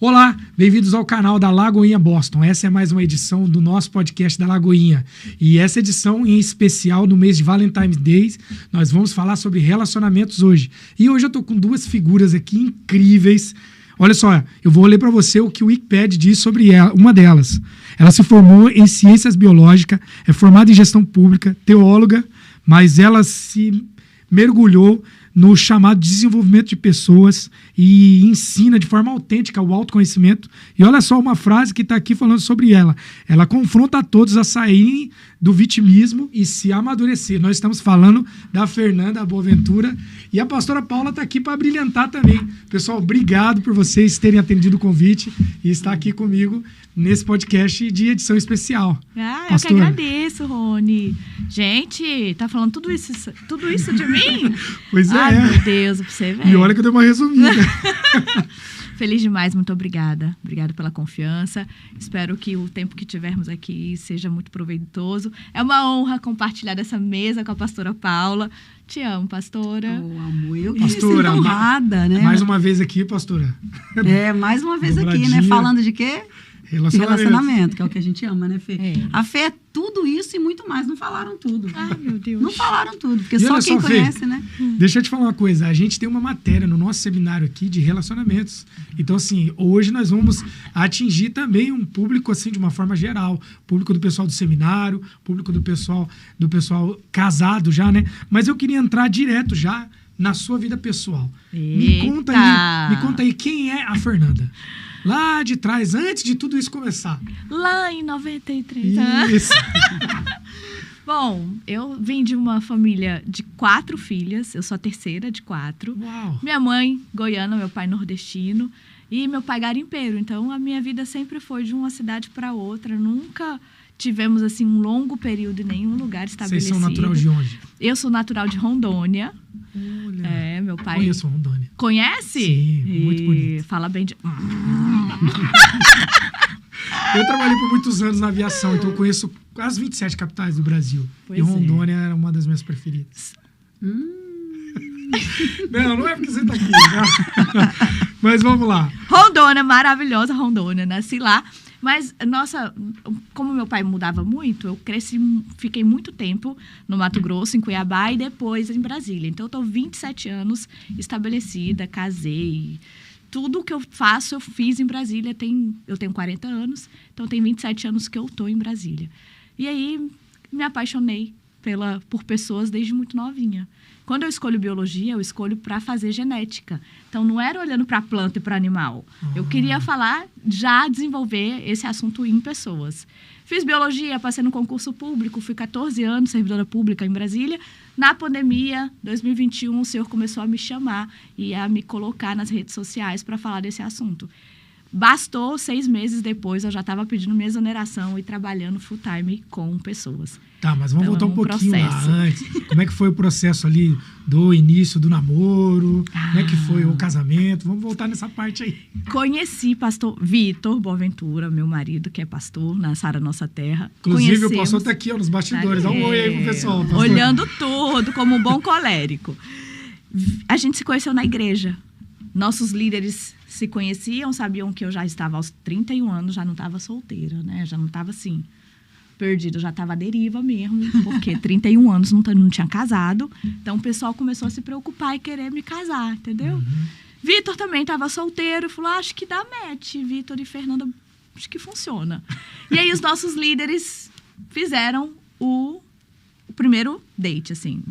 Olá, bem-vindos ao canal da Lagoinha Boston. Essa é mais uma edição do nosso podcast da Lagoinha. E essa edição em especial no mês de Valentine's Day, nós vamos falar sobre relacionamentos hoje. E hoje eu tô com duas figuras aqui incríveis. Olha só, eu vou ler para você o que o Wikipedia diz sobre ela, uma delas. Ela se formou em ciências biológicas, é formada em gestão pública, teóloga, mas ela se mergulhou no chamado desenvolvimento de pessoas e ensina de forma autêntica o autoconhecimento. E olha só uma frase que está aqui falando sobre ela. Ela confronta a todos a saírem do vitimismo e se amadurecer. Nós estamos falando da Fernanda Boaventura e a pastora Paula está aqui para brilhantar também. Pessoal, obrigado por vocês terem atendido o convite e estar aqui comigo nesse podcast de edição especial. Eu que agradeço, Rony. Gente, tá falando tudo isso de mim? Pois é. Ai, meu Deus, pra você ver. E olha que eu dei uma resumida. Feliz demais, muito obrigada. Obrigada pela confiança. Espero que o tempo que tivermos aqui seja muito proveitoso. É uma honra compartilhar dessa mesa com a pastora Paula. Te amo, pastora. Amo eu. Pastora, honrada, né? Mais uma vez aqui, pastora. Mais uma vez aqui, né? Falando de quê? Relacionamento, que é o que a gente ama, né, Fê? A fé é tudo isso e muito mais. Não falaram tudo. Ai, meu Deus. Não falaram tudo, porque só quem conhece, Fê, né? Deixa eu te falar uma coisa. A gente tem uma matéria no nosso seminário aqui de relacionamentos. Então, assim, hoje nós vamos atingir também um público, assim, de uma forma geral. Público do pessoal do seminário, público do pessoal casado já, né? Mas eu queria entrar direto já na sua vida pessoal. Me conta aí quem é a Fernanda. Lá de trás, antes de tudo isso começar. Lá em 93. Isso. Bom, eu vim de uma família de 4 filhas. Eu sou a terceira de 4. Uau. Minha mãe, goiana, meu pai nordestino. E meu pai garimpeiro. Então, a minha vida sempre foi de uma cidade para outra. Nunca tivemos, assim, um longo período em nenhum lugar estabelecido. Vocês são natural de onde? Eu sou natural de Rondônia. Olha. Meu pai... Conheço Rondônia. Conhece? Sim, muito bonito. Fala bem de... Eu trabalhei por muitos anos na aviação, então eu conheço as 27 capitais do Brasil. Pois e Rondônia era uma das minhas preferidas. Não é porque você tá aqui. Né? Mas vamos lá. Rondônia, maravilhosa Rondônia. Nasci lá. Mas, nossa, como meu pai mudava muito, eu fiquei muito tempo no Mato Grosso, em Cuiabá, e depois em Brasília. Então, eu estou 27 anos estabelecida, casei. Tudo que eu faço, eu fiz em Brasília. Eu tenho 40 anos, então tem 27 anos que eu estou em Brasília. E aí, me apaixonei por pessoas desde muito novinha. Quando eu escolho biologia, eu escolho para fazer genética. Então, não era olhando para a planta e para o animal. Eu queria desenvolver esse assunto em pessoas. Fiz biologia, passei no concurso público, fui 14 anos servidora pública em Brasília. Na pandemia, 2021, o senhor começou a me chamar e a me colocar nas redes sociais para falar desse assunto. Bastou 6 meses depois, eu já estava pedindo minha exoneração e trabalhando full time com pessoas. Tá, mas vamos voltar um pouquinho processo. lá antes. Como é que foi o processo ali do início do namoro? Como é que foi o casamento? Vamos voltar nessa parte aí. Conheci pastor Vitor Boaventura, meu marido, que é pastor na Sara Nossa Terra. Inclusive, o pastor está aqui nos bastidores. Dá um oi aí pro pessoal. Pastor. Olhando tudo, como um bom colérico. A gente se conheceu na igreja. Nossos líderes se conheciam, sabiam que eu já estava aos 31 anos, já não estava solteira, né? Já não estava assim, perdida, já estava à deriva mesmo, porque 31 anos não tinha casado. Então, o pessoal começou a se preocupar e querer me casar, entendeu? Vitor também estava solteiro e falou, acho que dá match, Vitor e Fernanda, acho que funciona. E aí, os nossos líderes fizeram o primeiro date, assim.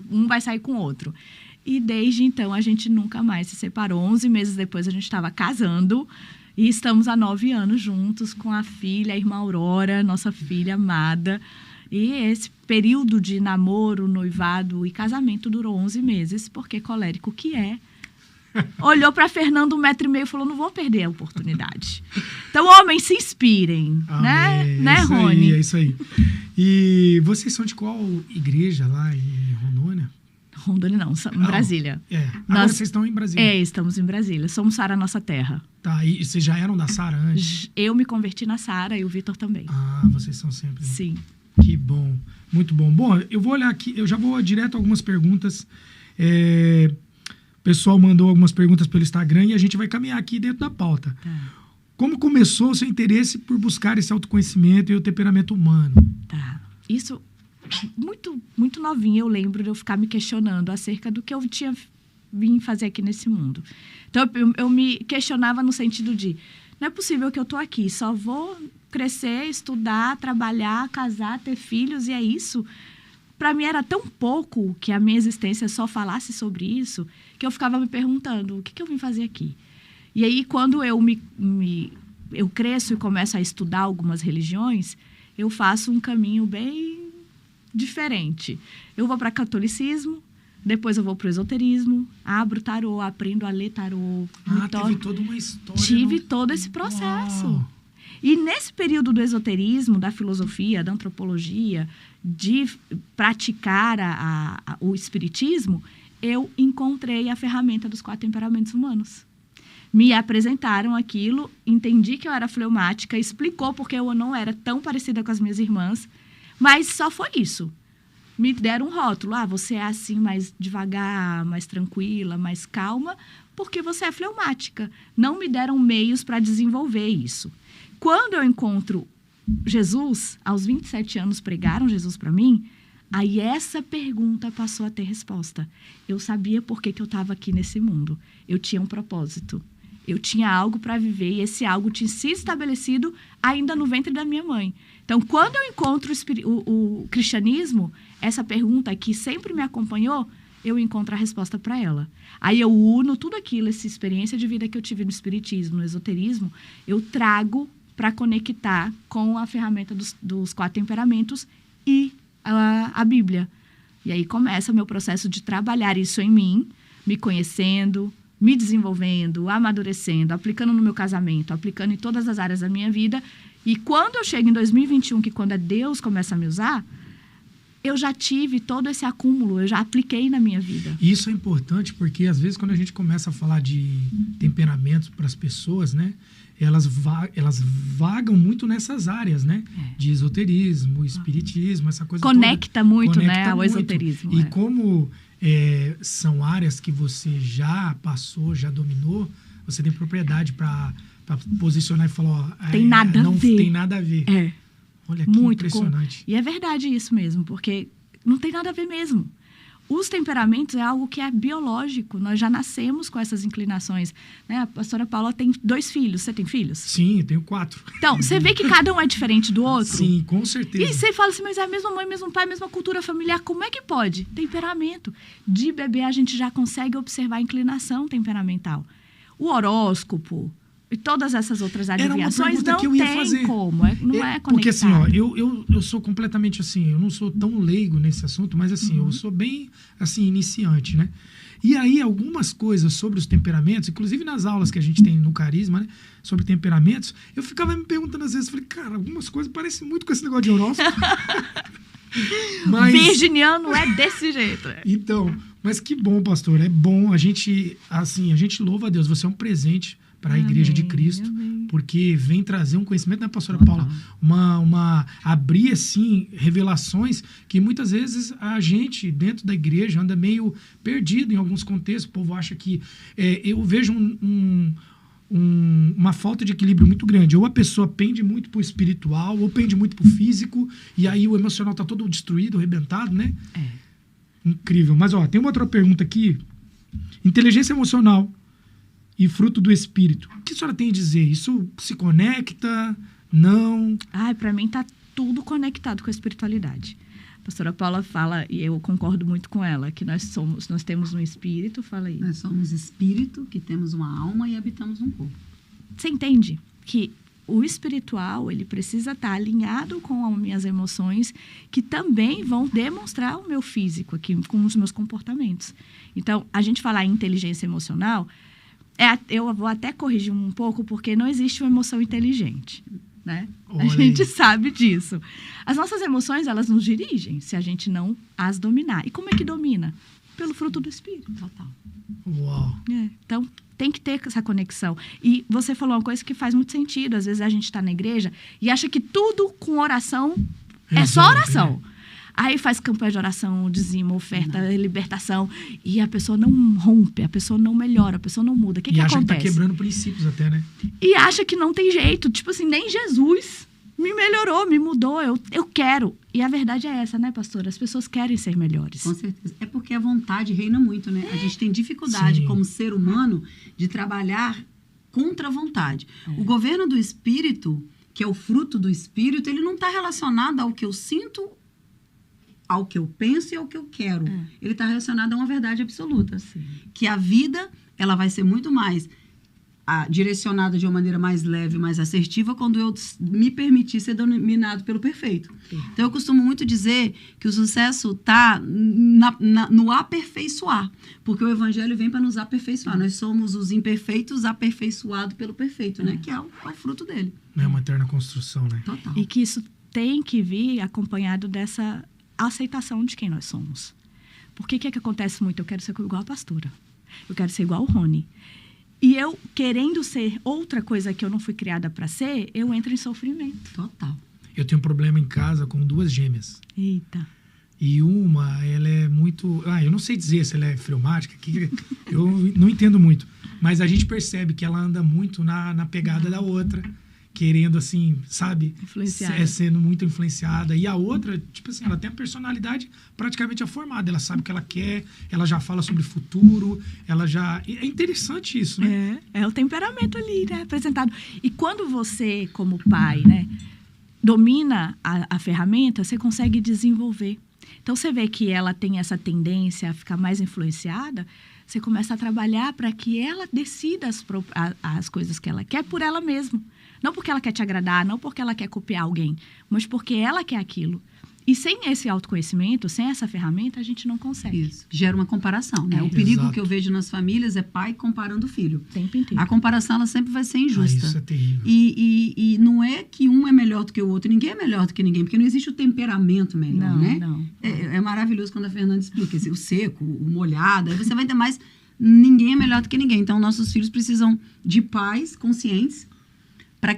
Um vai sair com o outro. E desde então, a gente nunca mais se separou. 11 meses depois, a gente estava casando. E estamos há 9 anos juntos com a filha, a irmã Aurora, nossa filha amada. E esse período de namoro, noivado e casamento durou 11 meses, porque colérico que é. Olhou para Fernando 1,5 m e falou, não vou perder a oportunidade. Então, homens, se inspirem. Amém. Né, Rony? É isso aí. E vocês são de qual igreja lá em Rondônia? Rondônia não, em Brasília. Agora vocês estão em Brasília. Estamos em Brasília. Somos Sara Nossa Terra. Tá, e vocês já eram da Sara antes? Eu me converti na Sara e o Vitor também. Vocês são sempre... Sim. Que bom, muito bom. Bom, eu vou olhar aqui, eu já vou direto a algumas perguntas. pessoal mandou algumas perguntas pelo Instagram e a gente vai caminhar aqui dentro da pauta. Como começou o seu interesse por buscar esse autoconhecimento e o temperamento humano? Tá. Isso, muito, muito novinha, eu lembro de eu ficar me questionando acerca do que eu tinha vim fazer aqui nesse mundo. Então, eu me questionava no sentido de, não é possível que eu tô aqui, só vou crescer, estudar, trabalhar, casar, ter filhos, e é isso. Para mim era tão pouco que a minha existência só falasse sobre isso, que eu ficava me perguntando, o que eu vim fazer aqui? E aí, quando eu eu cresço e começo a estudar algumas religiões, eu faço um caminho bem diferente. Eu vou para catolicismo, depois eu vou para o esoterismo, abro tarô, aprendo a ler tarô. Teve toda uma história. Tive todo esse processo. Uau. E nesse período do esoterismo, da filosofia, da antropologia, de praticar o espiritismo, eu encontrei a ferramenta dos 4 temperamentos humanos. Me apresentaram aquilo, entendi que eu era fleumática, explicou porque eu não era tão parecida com as minhas irmãs, mas só foi isso. Me deram um rótulo, você é assim mais devagar, mais tranquila, mais calma, porque você é fleumática. Não me deram meios para desenvolver isso. Quando eu encontro Jesus, aos 27 anos pregaram Jesus para mim, aí essa pergunta passou a ter resposta. Eu sabia por que eu estava aqui nesse mundo. Eu tinha um propósito. Eu tinha algo para viver e esse algo tinha se estabelecido ainda no ventre da minha mãe. Então, quando eu encontro o cristianismo, essa pergunta que sempre me acompanhou, eu encontro a resposta para ela. Aí eu uno tudo aquilo, essa experiência de vida que eu tive no espiritismo, no esoterismo, eu trago para conectar com a ferramenta dos 4 temperamentos e a Bíblia. E aí começa o meu processo de trabalhar isso em mim, me conhecendo, me desenvolvendo, amadurecendo, aplicando no meu casamento, aplicando em todas as áreas da minha vida. E quando eu chego em 2021, que quando Deus começa a me usar, eu já tive todo esse acúmulo, eu já apliquei na minha vida. Isso é importante porque, às vezes, quando a gente começa a falar de temperamentos para as pessoas, né? Elas vagam muito nessas áreas, né? De esoterismo, espiritismo, essa coisa conecta toda. Muito, Conecta né? Ao muito. Esoterismo. E como são áreas que você já passou, já dominou, você tem propriedade para posicionar e falar, tem nada a ver. Tem nada a ver. Olha que muito impressionante. E é verdade isso mesmo, porque não tem nada a ver mesmo. Os temperamentos é algo que é biológico. Nós já nascemos com essas inclinações. Né? A pastora Paula tem 2 filhos. Você tem filhos? Sim, eu tenho 4. Então, você vê que cada um é diferente do outro? Sim, com certeza. E você fala assim, mas é a mesma mãe, mesmo pai, mesma cultura familiar. Como é que pode? Temperamento. De bebê, a gente já consegue observar a inclinação temperamental. O horóscopo e todas essas outras adivinhações não tem como. Não é conectado. Porque assim, eu sou completamente assim, eu não sou tão leigo nesse assunto, mas assim, eu sou bem assim, iniciante, né? E aí, algumas coisas sobre os temperamentos, inclusive nas aulas que a gente tem no Carisma, né? Sobre temperamentos, eu ficava me perguntando às vezes, falei, cara, algumas coisas parecem muito com esse negócio de horóscopo. Mas... Virginiano é desse jeito. Então, mas que bom, pastor, é bom, a gente louva a Deus, você é um presente para a Igreja de Cristo, porque vem trazer um conhecimento, né, pastora Paula? Abrir, assim, revelações que muitas vezes a gente, dentro da igreja, anda meio perdido em alguns contextos. O povo acha que... eu vejo uma falta de equilíbrio muito grande. Ou a pessoa pende muito pro espiritual, ou pende muito pro físico, e aí o emocional tá todo destruído, arrebentado, né? Incrível. Mas, tem uma outra pergunta aqui. Inteligência emocional e fruto do espírito. O que a senhora tem a dizer? Isso se conecta? Não? Para mim tá tudo conectado com a espiritualidade. A pastora Paula fala, e eu concordo muito com ela, que nós temos um espírito, fala aí. Nós somos espírito, que temos uma alma e habitamos um corpo. Você entende que o espiritual, ele precisa estar alinhado com as minhas emoções, que também vão demonstrar o meu físico aqui, com os meus comportamentos. Então, a gente falar em inteligência emocional... eu vou até corrigir um pouco, porque não existe uma emoção inteligente, né? A gente sabe disso. As nossas emoções, elas nos dirigem, se a gente não as dominar. E como é que domina? Pelo fruto do Espírito. Total. Uau! Então, tem que ter essa conexão. E você falou uma coisa que faz muito sentido. Às vezes a gente está na igreja e acha que tudo com oração é só oração. Aí faz campanha de oração, dizima, oferta, libertação. E a pessoa não rompe, a pessoa não melhora, a pessoa não muda. O que acontece? E acha que tá quebrando princípios até, né? E acha que não tem jeito. Tipo assim, nem Jesus me melhorou, me mudou. Eu quero. E a verdade é essa, né, pastora? As pessoas querem ser melhores. Com certeza. É porque a vontade reina muito, né? A gente tem dificuldade, como ser humano, de trabalhar contra a vontade. O governo do Espírito, que é o fruto do Espírito, ele não está relacionado ao que eu sinto, ao que eu penso e ao que eu quero. Ele está relacionado a uma verdade absoluta. Sim. Que a vida, ela vai ser muito mais direcionada de uma maneira mais leve, mais assertiva, quando eu me permitir ser dominado pelo perfeito. Sim. Então, eu costumo muito dizer que o sucesso está no aperfeiçoar, porque o evangelho vem para nos aperfeiçoar. Nós somos os imperfeitos aperfeiçoados pelo perfeito, né? Que é o fruto dele. É uma eterna construção, né? Total. E que isso tem que vir acompanhado dessa aceitação de quem nós somos. Porque o que acontece muito? Eu quero ser igual a pastora. Eu quero ser igual o Rony. E eu, querendo ser outra coisa que eu não fui criada para ser, eu entro em sofrimento. Total. Eu tenho um problema em casa com 2 gêmeas. Eita. E uma, ela é muito... eu não sei dizer se ela é fleumática, eu não entendo muito. Mas a gente percebe que ela anda muito na pegada da outra, querendo, assim, sabe? Sendo muito influenciada. E a outra, tipo assim, ela tem a personalidade praticamente formada. Ela sabe o que ela quer, ela já fala sobre o futuro, ela já... É interessante isso, né? É o temperamento ali, né? Apresentado. E quando você, como pai, né, domina a ferramenta, você consegue desenvolver. Então, você vê que ela tem essa tendência a ficar mais influenciada, você começa a trabalhar para que ela decida as coisas que ela quer por ela mesma. Não porque ela quer te agradar, não porque ela quer copiar alguém, mas porque ela quer aquilo. E sem esse autoconhecimento, sem essa ferramenta, a gente não consegue. Isso. Gera uma comparação, né? O perigo que eu vejo nas famílias é pai comparando o filho. O tempo inteiro. A comparação, ela sempre vai ser injusta. Isso é terrível. E não é que um é melhor do que o outro. Ninguém é melhor do que ninguém, porque não existe o temperamento melhor, né? Não. É maravilhoso quando a Fernanda explica. O seco, o molhado, aí você vai ter mais... Ninguém é melhor do que ninguém. Então, nossos filhos precisam de pais conscientes para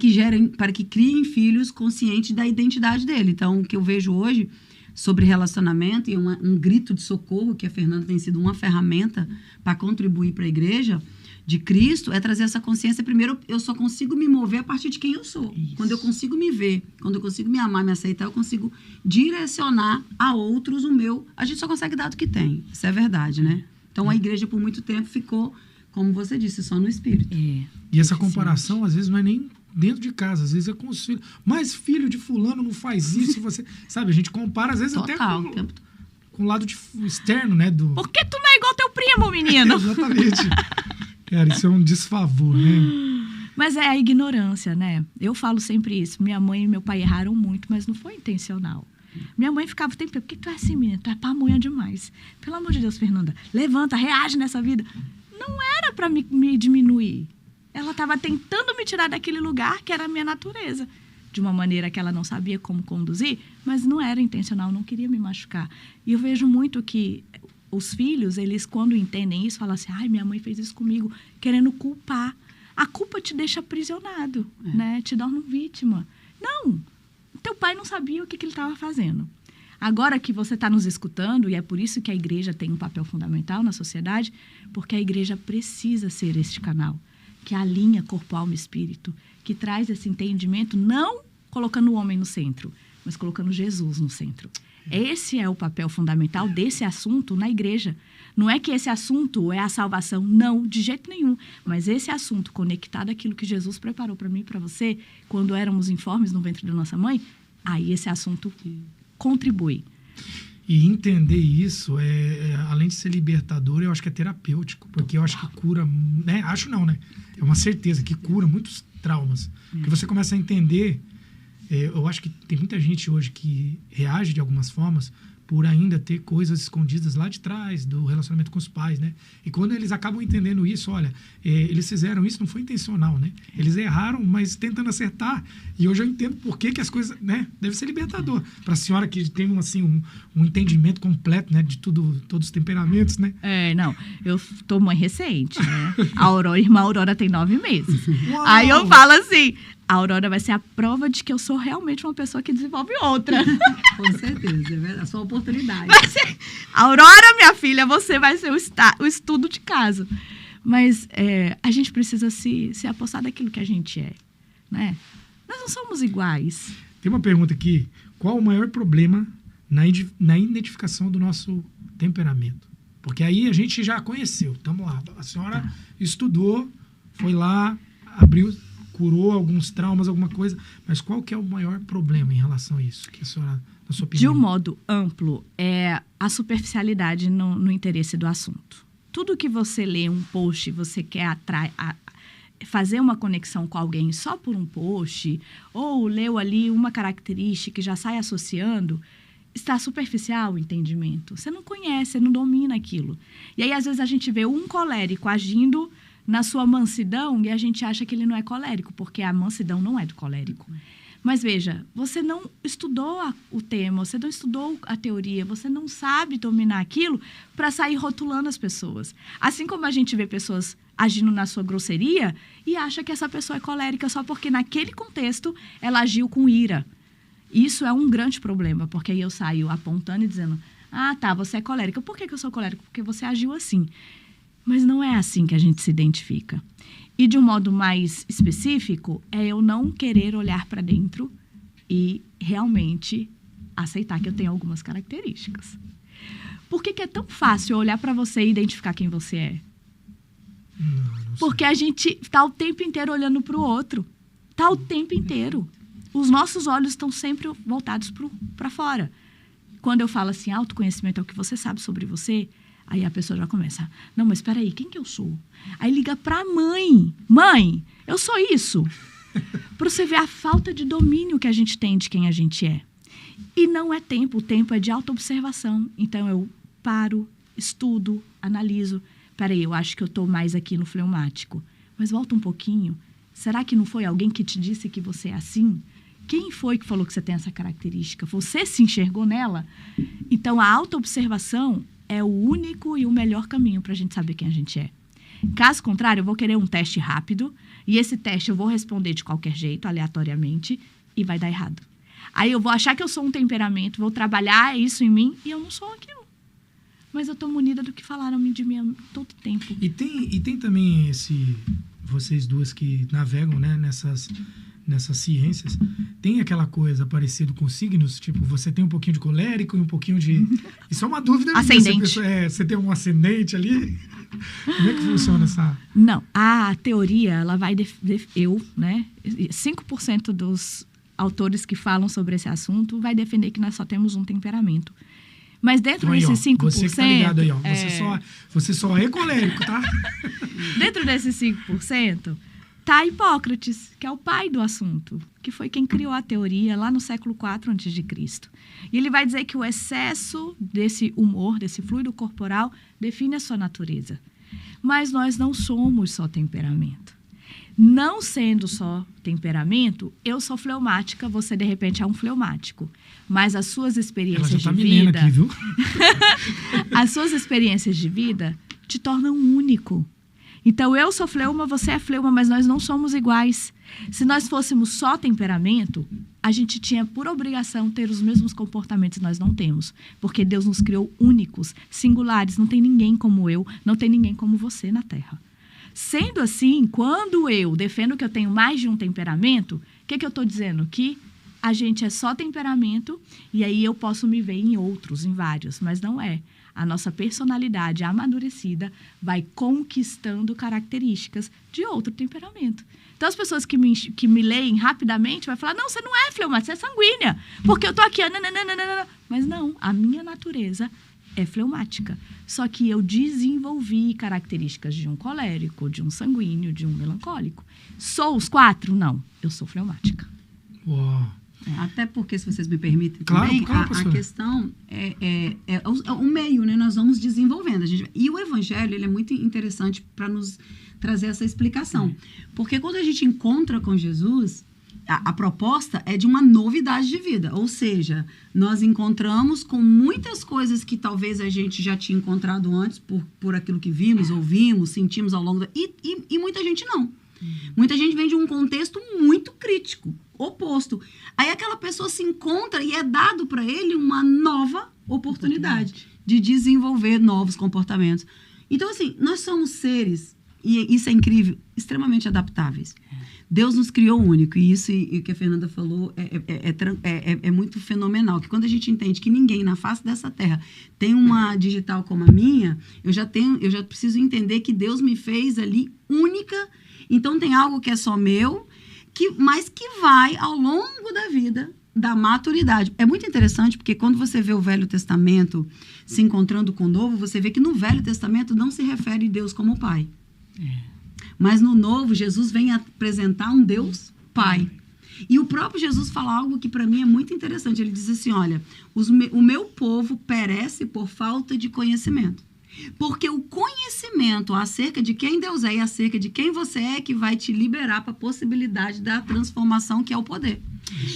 que criem filhos conscientes da identidade dele. Então, o que eu vejo hoje sobre relacionamento e um grito de socorro, que a Fernanda tem sido uma ferramenta para contribuir para a igreja de Cristo, é trazer essa consciência. Primeiro, eu só consigo me mover a partir de quem eu sou. Isso. Quando eu consigo me ver, quando eu consigo me amar, me aceitar, eu consigo direcionar a outros o meu. A gente só consegue dar do que tem. Isso é verdade, né? Então, a igreja, por muito tempo, ficou, como você disse, só no espírito. E essa comparação, às vezes, não é nem dentro de casa, às vezes é com os filhos. Mas filho de fulano não faz isso, você... Sabe, a gente compara, às vezes, total, até com o lado externo, né? Por que tu não é igual teu primo, menino? Exatamente. Cara, isso é um desfavor, né? Mas é a ignorância, né? Eu falo sempre isso. Minha mãe e meu pai erraram muito, mas não foi intencional. Minha mãe ficava o tempo inteiro, por que tu é assim, menina? Tu é pamonha demais. Pelo amor de Deus, Fernanda, levanta, reage nessa vida. Não era para me diminuir. Ela estava tentando me tirar daquele lugar que era a minha natureza. De uma maneira que ela não sabia como conduzir, mas não era intencional, não queria me machucar. E eu vejo muito que os filhos, eles quando entendem isso, falam assim, ai, minha mãe fez isso comigo, querendo culpar. A culpa te deixa aprisionado, né? Te torna vítima. Não, teu pai não sabia o que ele estava fazendo. Agora que você está nos escutando, e é por isso que a igreja tem um papel fundamental na sociedade, porque a igreja precisa ser este canal, que alinha corpo, alma e espírito, que traz esse entendimento, não colocando o homem no centro, mas colocando Jesus no centro. Esse é o papel fundamental desse assunto na igreja. Não é que esse assunto é a salvação, não, de jeito nenhum. Mas esse assunto conectado àquilo que Jesus preparou para mim e para você, quando éramos informes no ventre da nossa mãe, aí esse assunto contribui. E entender isso, além de ser libertador, eu acho que é terapêutico, porque eu acho que cura, né? Acho não, né? É uma certeza que cura muitos traumas. Porque você começa a entender, eu acho que tem muita gente hoje que reage de algumas formas por ainda ter coisas escondidas lá de trás do relacionamento com os pais, né? E quando eles acabam entendendo isso, olha, eles fizeram isso, não foi intencional, né? Eles erraram, mas tentando acertar. E hoje eu entendo por que as coisas, né? Deve ser libertador. Para a senhora que tem, assim, um entendimento completo, né? De todos os temperamentos, né? Não. Eu tô mãe recente, né? A irmã Aurora tem 9 meses. Uau! Aí eu falo assim, A Aurora vai ser a prova de que eu sou realmente uma pessoa que desenvolve outra. Com certeza, é verdade. A sua oportunidade. Aurora, minha filha, você vai ser o estudo de caso. Mas a gente precisa se apossar daquilo que a gente é, né? Nós não somos iguais. Tem uma pergunta aqui. Qual o maior problema na identificação do nosso temperamento? Porque aí a gente já conheceu. Estamos lá. A senhora estudou, foi lá, abriu, curou alguns traumas, alguma coisa. Mas qual que é o maior problema em relação a isso? Que a senhora, na sua opinião? De um modo amplo, é a superficialidade no interesse do assunto. Tudo que você lê um post, você quer fazer uma conexão com alguém só por um post, ou leu ali uma característica e já sai associando, está superficial o entendimento. Você não conhece, você não domina aquilo. E aí, às vezes, a gente vê um colérico agindo na sua mansidão e a gente acha que ele não é colérico, porque a mansidão não é do colérico. Mas veja, você não estudou o tema, você não estudou a teoria, você não sabe dominar aquilo para sair rotulando as pessoas. Assim como a gente vê pessoas agindo na sua grosseria e acha que essa pessoa é colérica só porque naquele contexto ela agiu com ira. Isso é um grande problema, porque aí eu saio apontando e dizendo, tá, você é colérica. Por que eu sou colérica? Porque você agiu assim. Mas não é assim que a gente se identifica. E de um modo mais específico, é eu não querer olhar para dentro e realmente aceitar que eu tenho algumas características. Por que é tão fácil olhar para você e identificar quem você é? Porque a gente está o tempo inteiro olhando para o outro. Está o tempo inteiro. Os nossos olhos estão sempre voltados para fora. Quando eu falo assim, autoconhecimento é o que você sabe sobre você, aí a pessoa já começa, não, mas espera aí, quem que eu sou? Aí liga para a mãe. Mãe, eu sou isso. Para você ver a falta de domínio que a gente tem de quem a gente é. E não é tempo, o tempo é de autoobservação. Então eu paro, estudo, analiso. Espera aí, eu acho que eu estou mais aqui no fleumático. Mas volta um pouquinho. Será que não foi alguém que te disse que você é assim? Quem foi que falou que você tem essa característica? Você se enxergou nela? Então, a autoobservação é o único e o melhor caminho para a gente saber quem a gente é. Caso contrário, eu vou querer um teste rápido, e esse teste eu vou responder de qualquer jeito, aleatoriamente, e vai dar errado. Aí eu vou achar que eu sou um temperamento, vou trabalhar isso em mim, e eu não sou aquilo. Mas eu estou munida do que falaram de mim todo tempo. E tem também vocês duas que navegam, né, nessas ciências, tem aquela coisa parecida com signos, tipo, você tem um pouquinho de colérico e um pouquinho de... Isso é uma dúvida. Ascendente. Você tem um ascendente ali? Como é que funciona essa... Não, a teoria, ela vai... 5% dos autores que falam sobre esse assunto vai defender que nós só temos um temperamento. Mas dentro então, desses 5%... Você que tá ligado aí, ó. Você só é colérico, tá? Dentro desses 5%... Tá Hipócrates, que é o pai do assunto, que foi quem criou a teoria lá no século IV a.C. E ele vai dizer que o excesso desse humor, desse fluido corporal, define a sua natureza. Mas nós não somos só temperamento. Não sendo só temperamento, eu sou fleumática, você de repente é um fleumático. Mas as suas experiências de vida... Aqui, viu? As suas experiências de vida te tornam único. Então, eu sou fleuma, você é fleuma, mas nós não somos iguais. Se nós fôssemos só temperamento, a gente tinha por obrigação ter os mesmos comportamentos que nós não temos. Porque Deus nos criou únicos, singulares. Não tem ninguém como eu, não tem ninguém como você na Terra. Sendo assim, quando eu defendo que eu tenho mais de um temperamento, o que eu estou dizendo? Que a gente é só temperamento e aí eu posso me ver em outros, em vários, mas não é. A nossa personalidade amadurecida vai conquistando características de outro temperamento. Então, as pessoas que me leem rapidamente vão falar, não, você não é fleumática, você é sanguínea, porque eu tô aqui, nananana. Mas não, a minha natureza é fleumática. Só que eu desenvolvi características de um colérico, de um sanguíneo, de um melancólico. Sou os 4? Não, eu sou fleumática. Uau! Até porque, se vocês me permitem claro, também, claro, a questão é o meio, né? Nós vamos desenvolvendo. E o Evangelho, ele é muito interessante para nos trazer essa explicação. Porque quando a gente encontra com Jesus, a proposta é de uma novidade de vida. Ou seja, nós encontramos com muitas coisas que talvez a gente já tinha encontrado antes por aquilo que vimos, ouvimos, sentimos ao longo da... E muita gente não. Muita gente vem de um contexto muito crítico, oposto. Aí aquela pessoa se encontra e é dado para ele uma nova oportunidade de desenvolver novos comportamentos. Então, assim, nós somos seres, e isso é incrível, extremamente adaptáveis. Deus nos criou único, e isso e o que a Fernanda falou é muito fenomenal, que quando a gente entende que ninguém na face dessa terra tem uma digital como a minha, eu já preciso entender que Deus me fez ali única, então tem algo que é só meu, mas que vai ao longo da vida da maturidade. É muito interessante, porque quando você vê o Velho Testamento se encontrando com o Novo, você vê que no Velho Testamento não se refere a Deus como Pai. Mas no Novo, Jesus vem apresentar um Deus Pai. E o próprio Jesus fala algo que para mim é muito interessante. Ele diz assim, olha, o meu povo perece por falta de conhecimento. Porque o conhecimento acerca de quem Deus é e acerca de quem você é que vai te liberar para a possibilidade da transformação, que é o poder.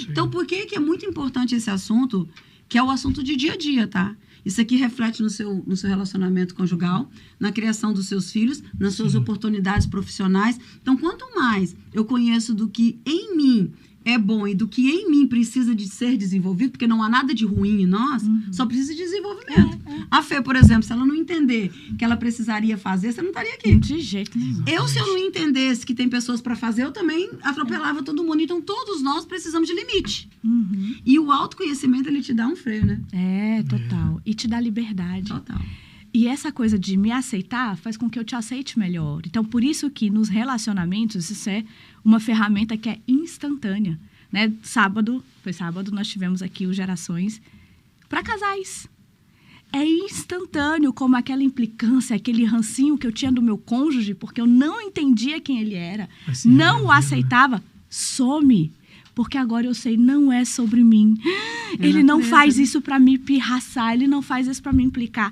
Então, por que é muito importante esse assunto, que é o assunto de dia a dia, tá? Isso aqui reflete no seu relacionamento conjugal, na criação dos seus filhos, nas suas oportunidades profissionais. Então, quanto mais eu conheço do que em mim é bom e do que em mim precisa de ser desenvolvido, porque não há nada de ruim em nós, só precisa de desenvolvimento. A Fê, por exemplo, se ela não entender que ela precisaria fazer, você não estaria aqui. De jeito nenhum. Se eu não entendesse que tem pessoas para fazer, eu também atropelava todo mundo. Então, todos nós precisamos de limite. E o autoconhecimento, ele te dá um freio, né? Total. E te dá liberdade. Total. E essa coisa de me aceitar faz com que eu te aceite melhor. Então, por isso que nos relacionamentos, isso é uma ferramenta que é instantânea. Né? Foi sábado, nós tivemos aqui o Gerações para casais. É instantâneo, como aquela implicância, aquele rancinho que eu tinha do meu cônjuge, porque eu não entendia quem ele era, não o aceitava, some. Porque agora eu sei, não é sobre mim. Ele não faz isso para me pirraçar, ele não faz isso para me implicar.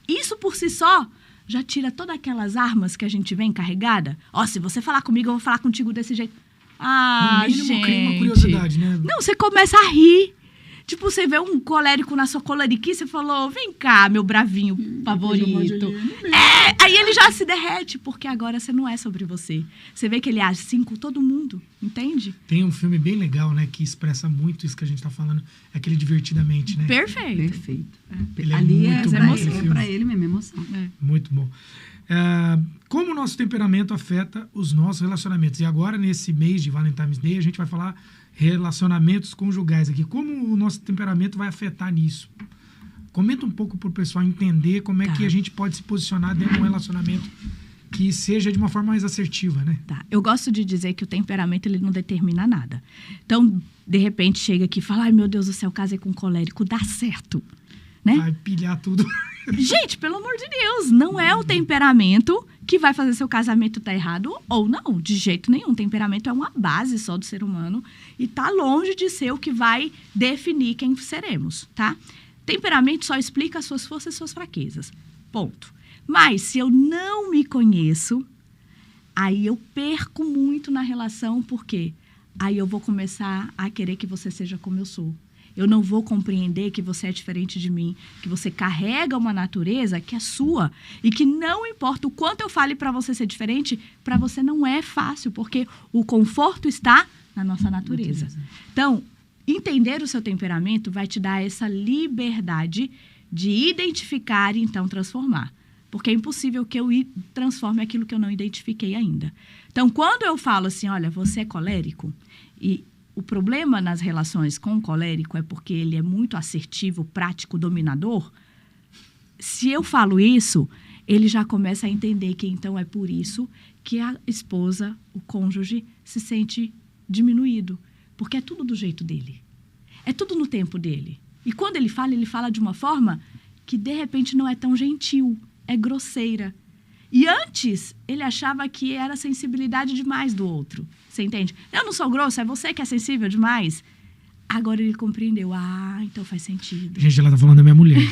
Isso por si só já tira todas aquelas armas que a gente vem carregada. Se você falar comigo, eu vou falar contigo desse jeito. No mínimo, gente, cria uma curiosidade, né? Não, você começa a rir. Tipo, você vê um colérico na sua coleriquice, você falou, vem cá, meu bravinho favorito. Aí ele já se derrete, porque agora você não é sobre você. Você vê que ele age assim com todo mundo, entende? Tem um filme bem legal, né, que expressa muito isso que a gente tá falando, é aquele Divertidamente, né? Perfeito. Ele ali muito é pra ele mesmo, emoção. Muito bom. Como o nosso temperamento afeta os nossos relacionamentos? E agora, nesse mês de Valentine's Day, a gente vai falar relacionamentos conjugais aqui. Como o nosso temperamento vai afetar nisso? Comenta um pouco para o pessoal entender como é que a gente pode se posicionar dentro de um relacionamento que seja de uma forma mais assertiva, né? Eu gosto de dizer que o temperamento, ele não determina nada. Então, de repente, chega aqui e fala, ai, meu Deus do céu, casei com um colérico, dá certo. Né? Vai pilhar tudo. Gente, pelo amor de Deus, não é o temperamento que vai fazer seu casamento estar errado ou não, de jeito nenhum. Temperamento é uma base só do ser humano e tá longe de ser o que vai definir quem seremos, tá? Temperamento só explica as suas forças e suas fraquezas, ponto. Mas se eu não me conheço, aí eu perco muito na relação, porque aí eu vou começar a querer que você seja como eu sou. Eu não vou compreender que você é diferente de mim, que você carrega uma natureza que é sua e que não importa o quanto eu fale para você ser diferente, para você não é fácil, porque o conforto está na nossa natureza. Então, entender o seu temperamento vai te dar essa liberdade de identificar e então transformar. Porque é impossível que eu transforme aquilo que eu não identifiquei ainda. Então, quando eu falo assim, olha, você é colérico, e o problema nas relações com o colérico é porque ele é muito assertivo, prático, dominador. Se eu falo isso, ele já começa a entender que então é por isso que a esposa, o cônjuge, se sente diminuído. Porque é tudo do jeito dele. É tudo no tempo dele. E quando ele fala de uma forma que, de repente, não é tão gentil, é grosseira. E antes, ele achava que era sensibilidade demais do outro. Você entende? Eu não sou grosso, é você que é sensível demais. Agora ele compreendeu. Então faz sentido. Gente, ela tá falando da minha mulher.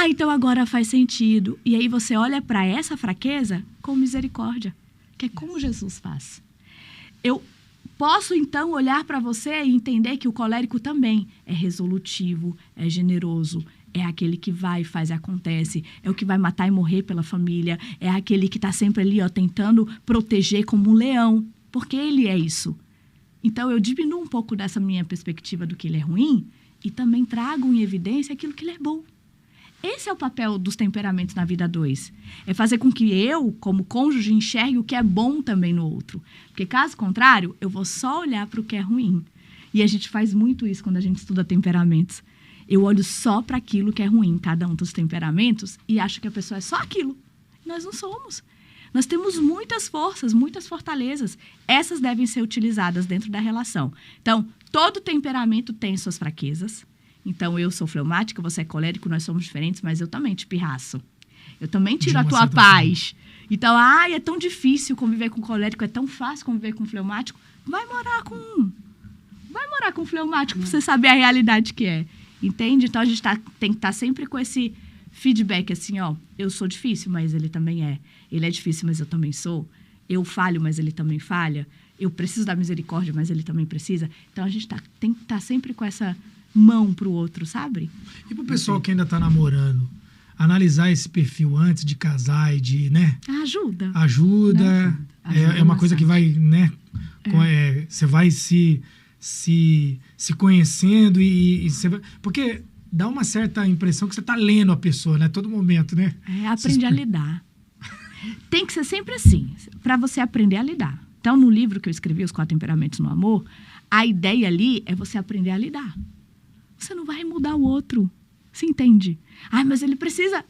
Então agora faz sentido. E aí você olha para essa fraqueza com misericórdia. Que é como Jesus faz. Eu Posso, então, olhar para você e entender que o colérico também é resolutivo, é generoso, é aquele que vai e faz e acontece, é o que vai matar e morrer pela família, é aquele que está sempre ali, ó, tentando proteger como um leão, porque ele é isso. Então, eu diminuo um pouco dessa minha perspectiva do que ele é ruim e também trago em evidência aquilo que ele é bom. Esse é o papel dos temperamentos na vida 2. É fazer com que eu, como cônjuge, enxergue o que é bom também no outro. Porque, caso contrário, eu vou só olhar para o que é ruim. E a gente faz muito isso quando a gente estuda temperamentos. Eu olho só para aquilo que é ruim em cada um dos temperamentos e acho que a pessoa é só aquilo. Nós não somos. Nós temos muitas forças, muitas fortalezas. Essas devem ser utilizadas dentro da relação. Então, todo temperamento tem suas fraquezas. Então, eu sou fleumática, você é colérico, nós somos diferentes, mas eu também te pirraço. Eu também tiro a tua paz. Então, é tão difícil conviver com colérico, é tão fácil conviver com fleumático. Vai morar com fleumático pra você saber a realidade que é. Entende? Então, a gente tem que estar sempre com esse feedback, assim, ó, eu sou difícil, mas ele também é. Ele é difícil, mas eu também sou. Eu falho, mas ele também falha. Eu preciso da misericórdia, mas ele também precisa. Então, a gente tem que estar sempre com essa mão pro outro, sabe? E pro pessoal que ainda tá namorando, analisar esse perfil antes de casar e de, né? Ajuda. Ajuda é uma coisa que vai, né? Você vai se conhecendo e você vai... Porque dá uma certa impressão que você tá lendo a pessoa, né? Todo momento, né? Aprende a lidar. Tem que ser sempre assim, para você aprender a lidar. Então, no livro que eu escrevi, Os 4 Temperamentos no Amor, a ideia ali é você aprender a lidar. Você não vai mudar o outro. Você entende? Mas ele precisa...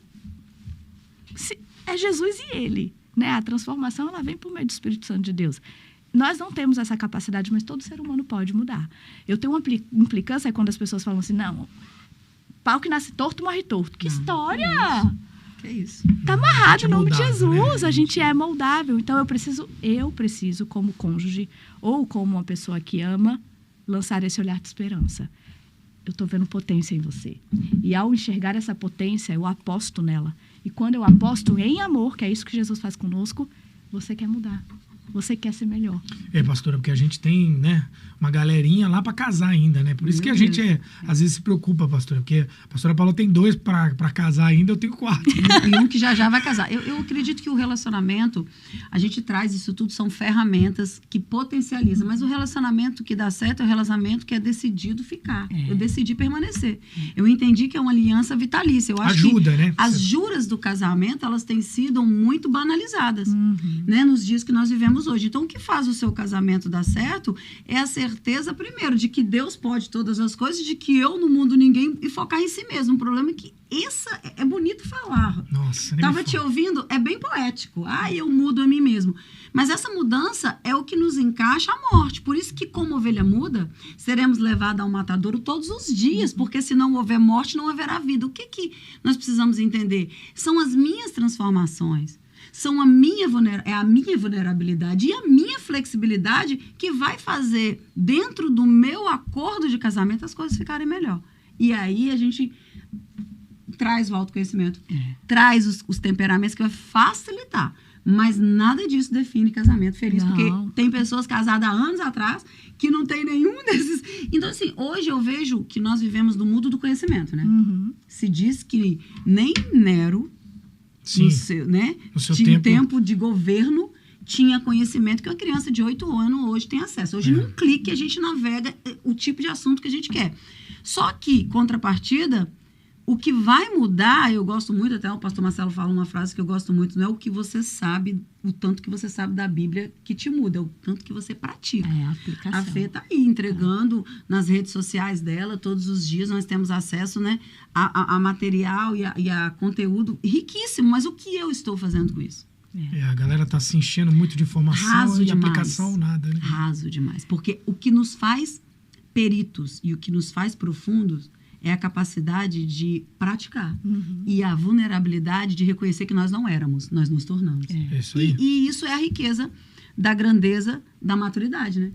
É Jesus e ele. Né? A transformação ela vem por meio do Espírito Santo de Deus. Nós não temos essa capacidade, mas todo ser humano pode mudar. Eu tenho uma implicância quando as pessoas falam assim, não, pau que nasce torto, morre torto. Que história! Que isso? Tá amarrado em nome de moldável, Jesus. né? A gente é moldável. Então, eu preciso, como cônjuge ou como uma pessoa que ama, lançar esse olhar de esperança. Eu estou vendo potência em você. E ao enxergar essa potência, eu aposto nela. E quando eu aposto em amor, que é isso que Jesus faz conosco, você quer mudar. Você quer ser melhor. Pastora, porque a gente tem, né, uma galerinha lá para casar ainda, né? Por isso que a gente às vezes se preocupa, pastora, porque a pastora Paula tem 2 para casar ainda, eu tenho 4. E um que já vai casar. Eu acredito que o relacionamento, a gente traz isso tudo, são ferramentas que potencializam, mas o relacionamento que dá certo é o relacionamento que é decidido ficar. Eu decidi permanecer. Eu entendi que é uma aliança vitalícia. Eu acho ajuda, que né? as juras do casamento, elas têm sido muito banalizadas, né? Nos dias que nós vivemos hoje. Então, o que faz o seu casamento dar certo é a certeza, primeiro, de que Deus pode todas as coisas, de que eu no mundo ninguém, e focar em si mesmo. O problema é que é bonito falar. Nossa, Tava te ouvindo, é bem poético. Eu mudo a mim mesmo. Mas essa mudança é o que nos encaixa à morte. Por isso que, como ovelha muda, seremos levados ao matadouro todos os dias, porque se não houver morte, não haverá vida. O que nós precisamos entender? São as minhas transformações. São a minha vulnerabilidade e a minha flexibilidade que vai fazer, dentro do meu acordo de casamento, as coisas ficarem melhor. E aí a gente traz o autoconhecimento, traz os temperamentos que vai facilitar. Mas nada disso define casamento feliz, porque tem pessoas casadas há anos atrás que não tem nenhum desses. Então, assim, hoje eu vejo que nós vivemos no mundo do conhecimento, né? Se diz que nem Nero... Sim, no seu tempo de governo, tinha conhecimento que uma criança de 8 anos hoje tem acesso. Hoje, num clique, a gente navega o tipo de assunto que a gente quer. Só que, contrapartida, o que vai mudar, eu gosto muito, até o pastor Marcelo fala uma frase que eu gosto muito, não é o que você sabe, o tanto que você sabe da Bíblia que te muda, é o tanto que você pratica. A aplicação. A Fê está aí entregando nas redes sociais dela, todos os dias nós temos acesso, né, a material e a conteúdo riquíssimo, mas o que eu estou fazendo com isso? A galera está se enchendo muito de informação e de aplicação, nada, né? Raso demais, porque o que nos faz peritos e o que nos faz profundos é a capacidade de praticar. E a vulnerabilidade de reconhecer que nós não éramos, nós nos tornamos. É isso aí. E isso é a riqueza da grandeza da maturidade, né?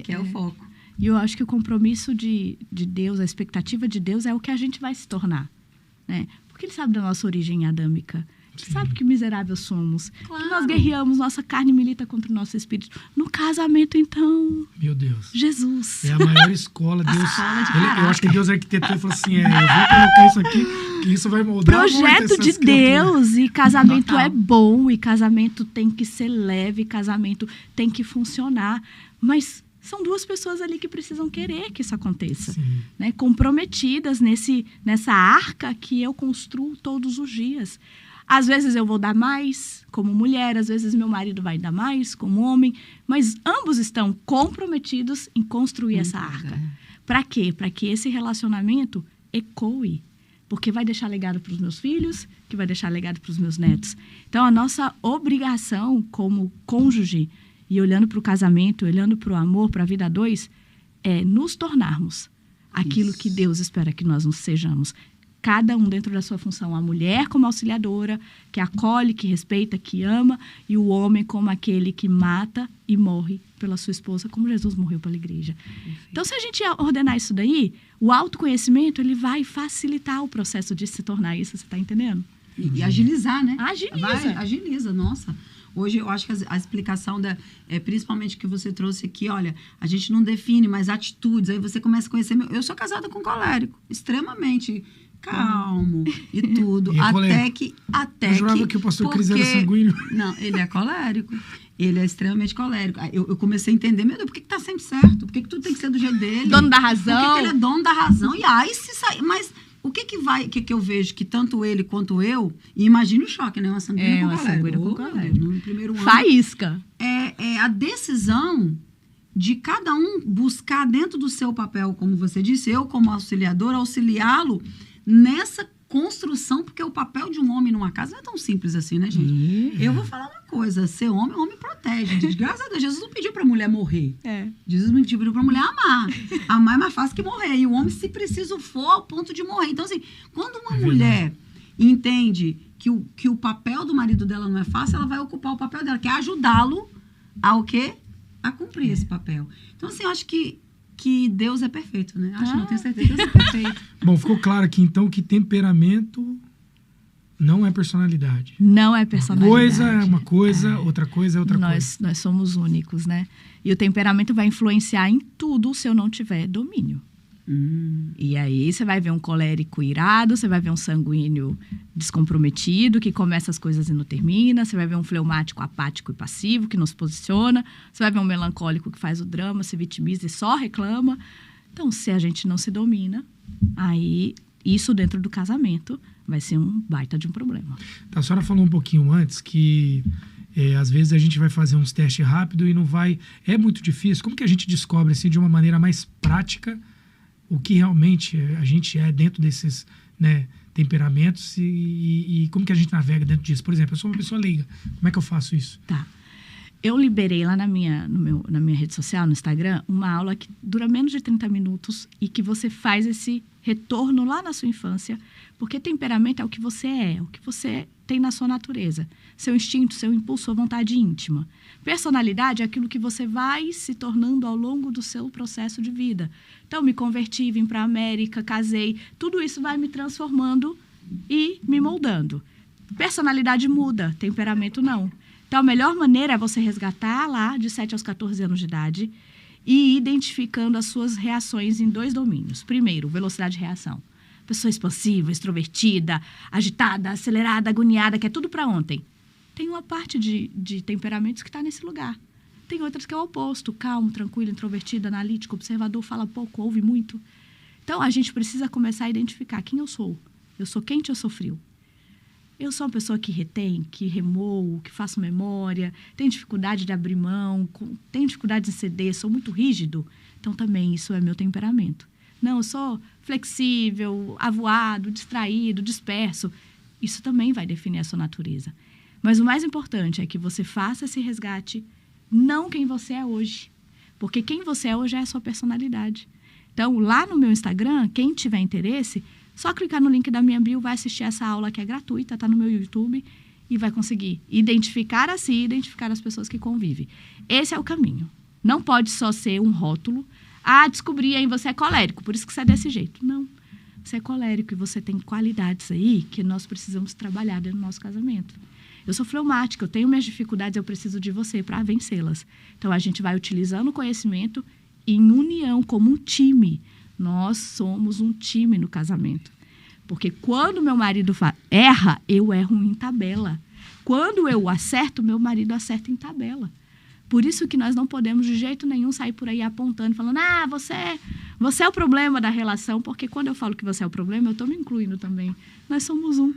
Que é o foco. E eu acho que o compromisso de Deus, a expectativa de Deus é o que a gente vai se tornar. Né? Porque Ele sabe da nossa origem adâmica. Sabe que miseráveis somos. Claro. Que nós guerreamos, nossa carne milita contra o nosso espírito. No casamento, então... Meu Deus. Jesus. É a maior escola. Deus, eu acho que Deus arquitetou e falou assim, eu vou colocar isso aqui, que isso vai moldar Projeto de Deus. E casamento é bom, e casamento tem que ser leve, e casamento tem que funcionar. Mas são duas pessoas ali que precisam querer que isso aconteça. Né? Comprometidas nessa arca que eu construo todos os dias. Às vezes eu vou dar mais como mulher, às vezes meu marido vai dar mais como homem, mas ambos estão comprometidos em construir essa arca. Para quê? Para que esse relacionamento ecoe, porque vai deixar legado para os meus filhos, que vai deixar legado para os meus netos. Então, a nossa obrigação como cônjuge, e olhando para o casamento, olhando para o amor, para a vida a dois, é nos tornarmos aquilo que Deus espera que nós nos sejamos. Cada um dentro da sua função. A mulher como auxiliadora, que acolhe, que respeita, que ama. E o homem como aquele que mata e morre pela sua esposa, como Jesus morreu pela igreja. Então, se a gente ordenar isso daí, o autoconhecimento ele vai facilitar o processo de se tornar isso. Você está entendendo? E agilizar, né? Agiliza. Nossa. Hoje eu acho que a explicação, principalmente que você trouxe aqui, olha, a gente não define, mas atitudes. Aí você começa a conhecer... Eu sou casada com um colérico, extremamente... calmo e tudo. E até eu jurava que o pastor Cris era sanguíneo. Não, ele é colérico. Ele é extremamente colérico. Eu comecei a entender, meu Deus, por que tá sempre certo? Por que tudo tem que ser do jeito dele? Dono da razão. Por que ele é dono da razão? E aí se sair... Mas o que eu vejo que tanto ele quanto eu... E imagine o choque, né? Uma sanguínea com colérico. No primeiro ano. Faísca. É a decisão de cada um buscar dentro do seu papel, como você disse, eu como auxiliador, auxiliá-lo nessa construção, porque o papel de um homem numa casa não é tão simples assim, né, gente? Eu vou falar uma coisa, ser homem, o homem protege. Graças a Deus, Jesus não pediu pra mulher morrer. Jesus não pediu pra mulher amar. Amar é mais fácil que morrer. E o homem, se preciso for, ao ponto de morrer. Então, assim, quando uma mulher entende que o papel do marido dela não é fácil, ela vai ocupar o papel dela, que é ajudá-lo a o quê? A cumprir esse papel. Então, assim, eu acho que Deus é perfeito, né? Não tenho certeza que Deus é perfeito. Bom, ficou claro aqui, então, que temperamento não é personalidade. Não é personalidade. Uma coisa é uma coisa, outra coisa é outra coisa. Nós somos únicos, né? E o temperamento vai influenciar em tudo se eu não tiver domínio. E aí você vai ver um colérico irado, você vai ver um sanguíneo descomprometido, que começa as coisas e não termina, você vai ver um fleumático apático e passivo, que não se posiciona, você vai ver um melancólico que faz o drama, se vitimiza e só reclama. Então, se a gente não se domina, aí isso dentro do casamento vai ser um baita de um problema. A senhora falou um pouquinho antes que às vezes a gente vai fazer uns testes rápidos e não vai... É muito difícil. Como que a gente descobre assim, de uma maneira mais prática o que realmente a gente é dentro desses, né, temperamentos e como que a gente navega dentro disso? Por exemplo, eu sou uma pessoa leiga. Como é que eu faço isso? Tá. Eu liberei lá na minha rede social, no Instagram, uma aula que dura menos de 30 minutos e que você faz esse retorno lá na sua infância, porque temperamento é o que você tem na sua natureza. Seu instinto, seu impulso, sua vontade íntima. Personalidade é aquilo que você vai se tornando ao longo do seu processo de vida. Então, me converti, vim para a América, casei. Tudo isso vai me transformando e me moldando. Personalidade muda, temperamento não. Então, a melhor maneira é você resgatar lá de 7 aos 14 anos de idade e ir identificando as suas reações em 2 domínios. Primeiro, velocidade de reação. Pessoa expansiva, extrovertida, agitada, acelerada, agoniada, que é tudo para ontem. Tem uma parte de temperamentos que está nesse lugar. Tem outras que é o oposto, calmo, tranquilo, introvertido, analítico, observador, fala pouco, ouve muito. Então, a gente precisa começar a identificar quem eu sou. Eu sou quente ou sou frio? Eu sou uma pessoa que retém, que remoo, que faço memória, tenho dificuldade de abrir mão, tenho dificuldade de ceder, sou muito rígido. Então, também isso é meu temperamento. Não, eu sou flexível, avoado, distraído, disperso. Isso também vai definir a sua natureza. Mas o mais importante é que você faça esse resgate, não quem você é hoje. Porque quem você é hoje é a sua personalidade. Então, lá no meu Instagram, quem tiver interesse, só clicar no link da minha bio, vai assistir essa aula que é gratuita, está no meu YouTube, e vai conseguir identificar a si e identificar as pessoas que convivem. Esse é o caminho. Não pode só ser um rótulo. Descobri, aí você é colérico, por isso que você é desse jeito. Não. Você é colérico e você tem qualidades aí que nós precisamos trabalhar dentro do nosso casamento. Eu sou fleumática, eu tenho minhas dificuldades, eu preciso de você para vencê-las. Então, a gente vai utilizando o conhecimento em união, como um time. Nós somos um time no casamento. Porque quando meu marido erra, eu erro em tabela. Quando eu acerto, meu marido acerta em tabela. Por isso que nós não podemos de jeito nenhum sair por aí apontando, falando, você é o problema da relação, porque quando eu falo que você é o problema, eu estou me incluindo também. Nós somos um.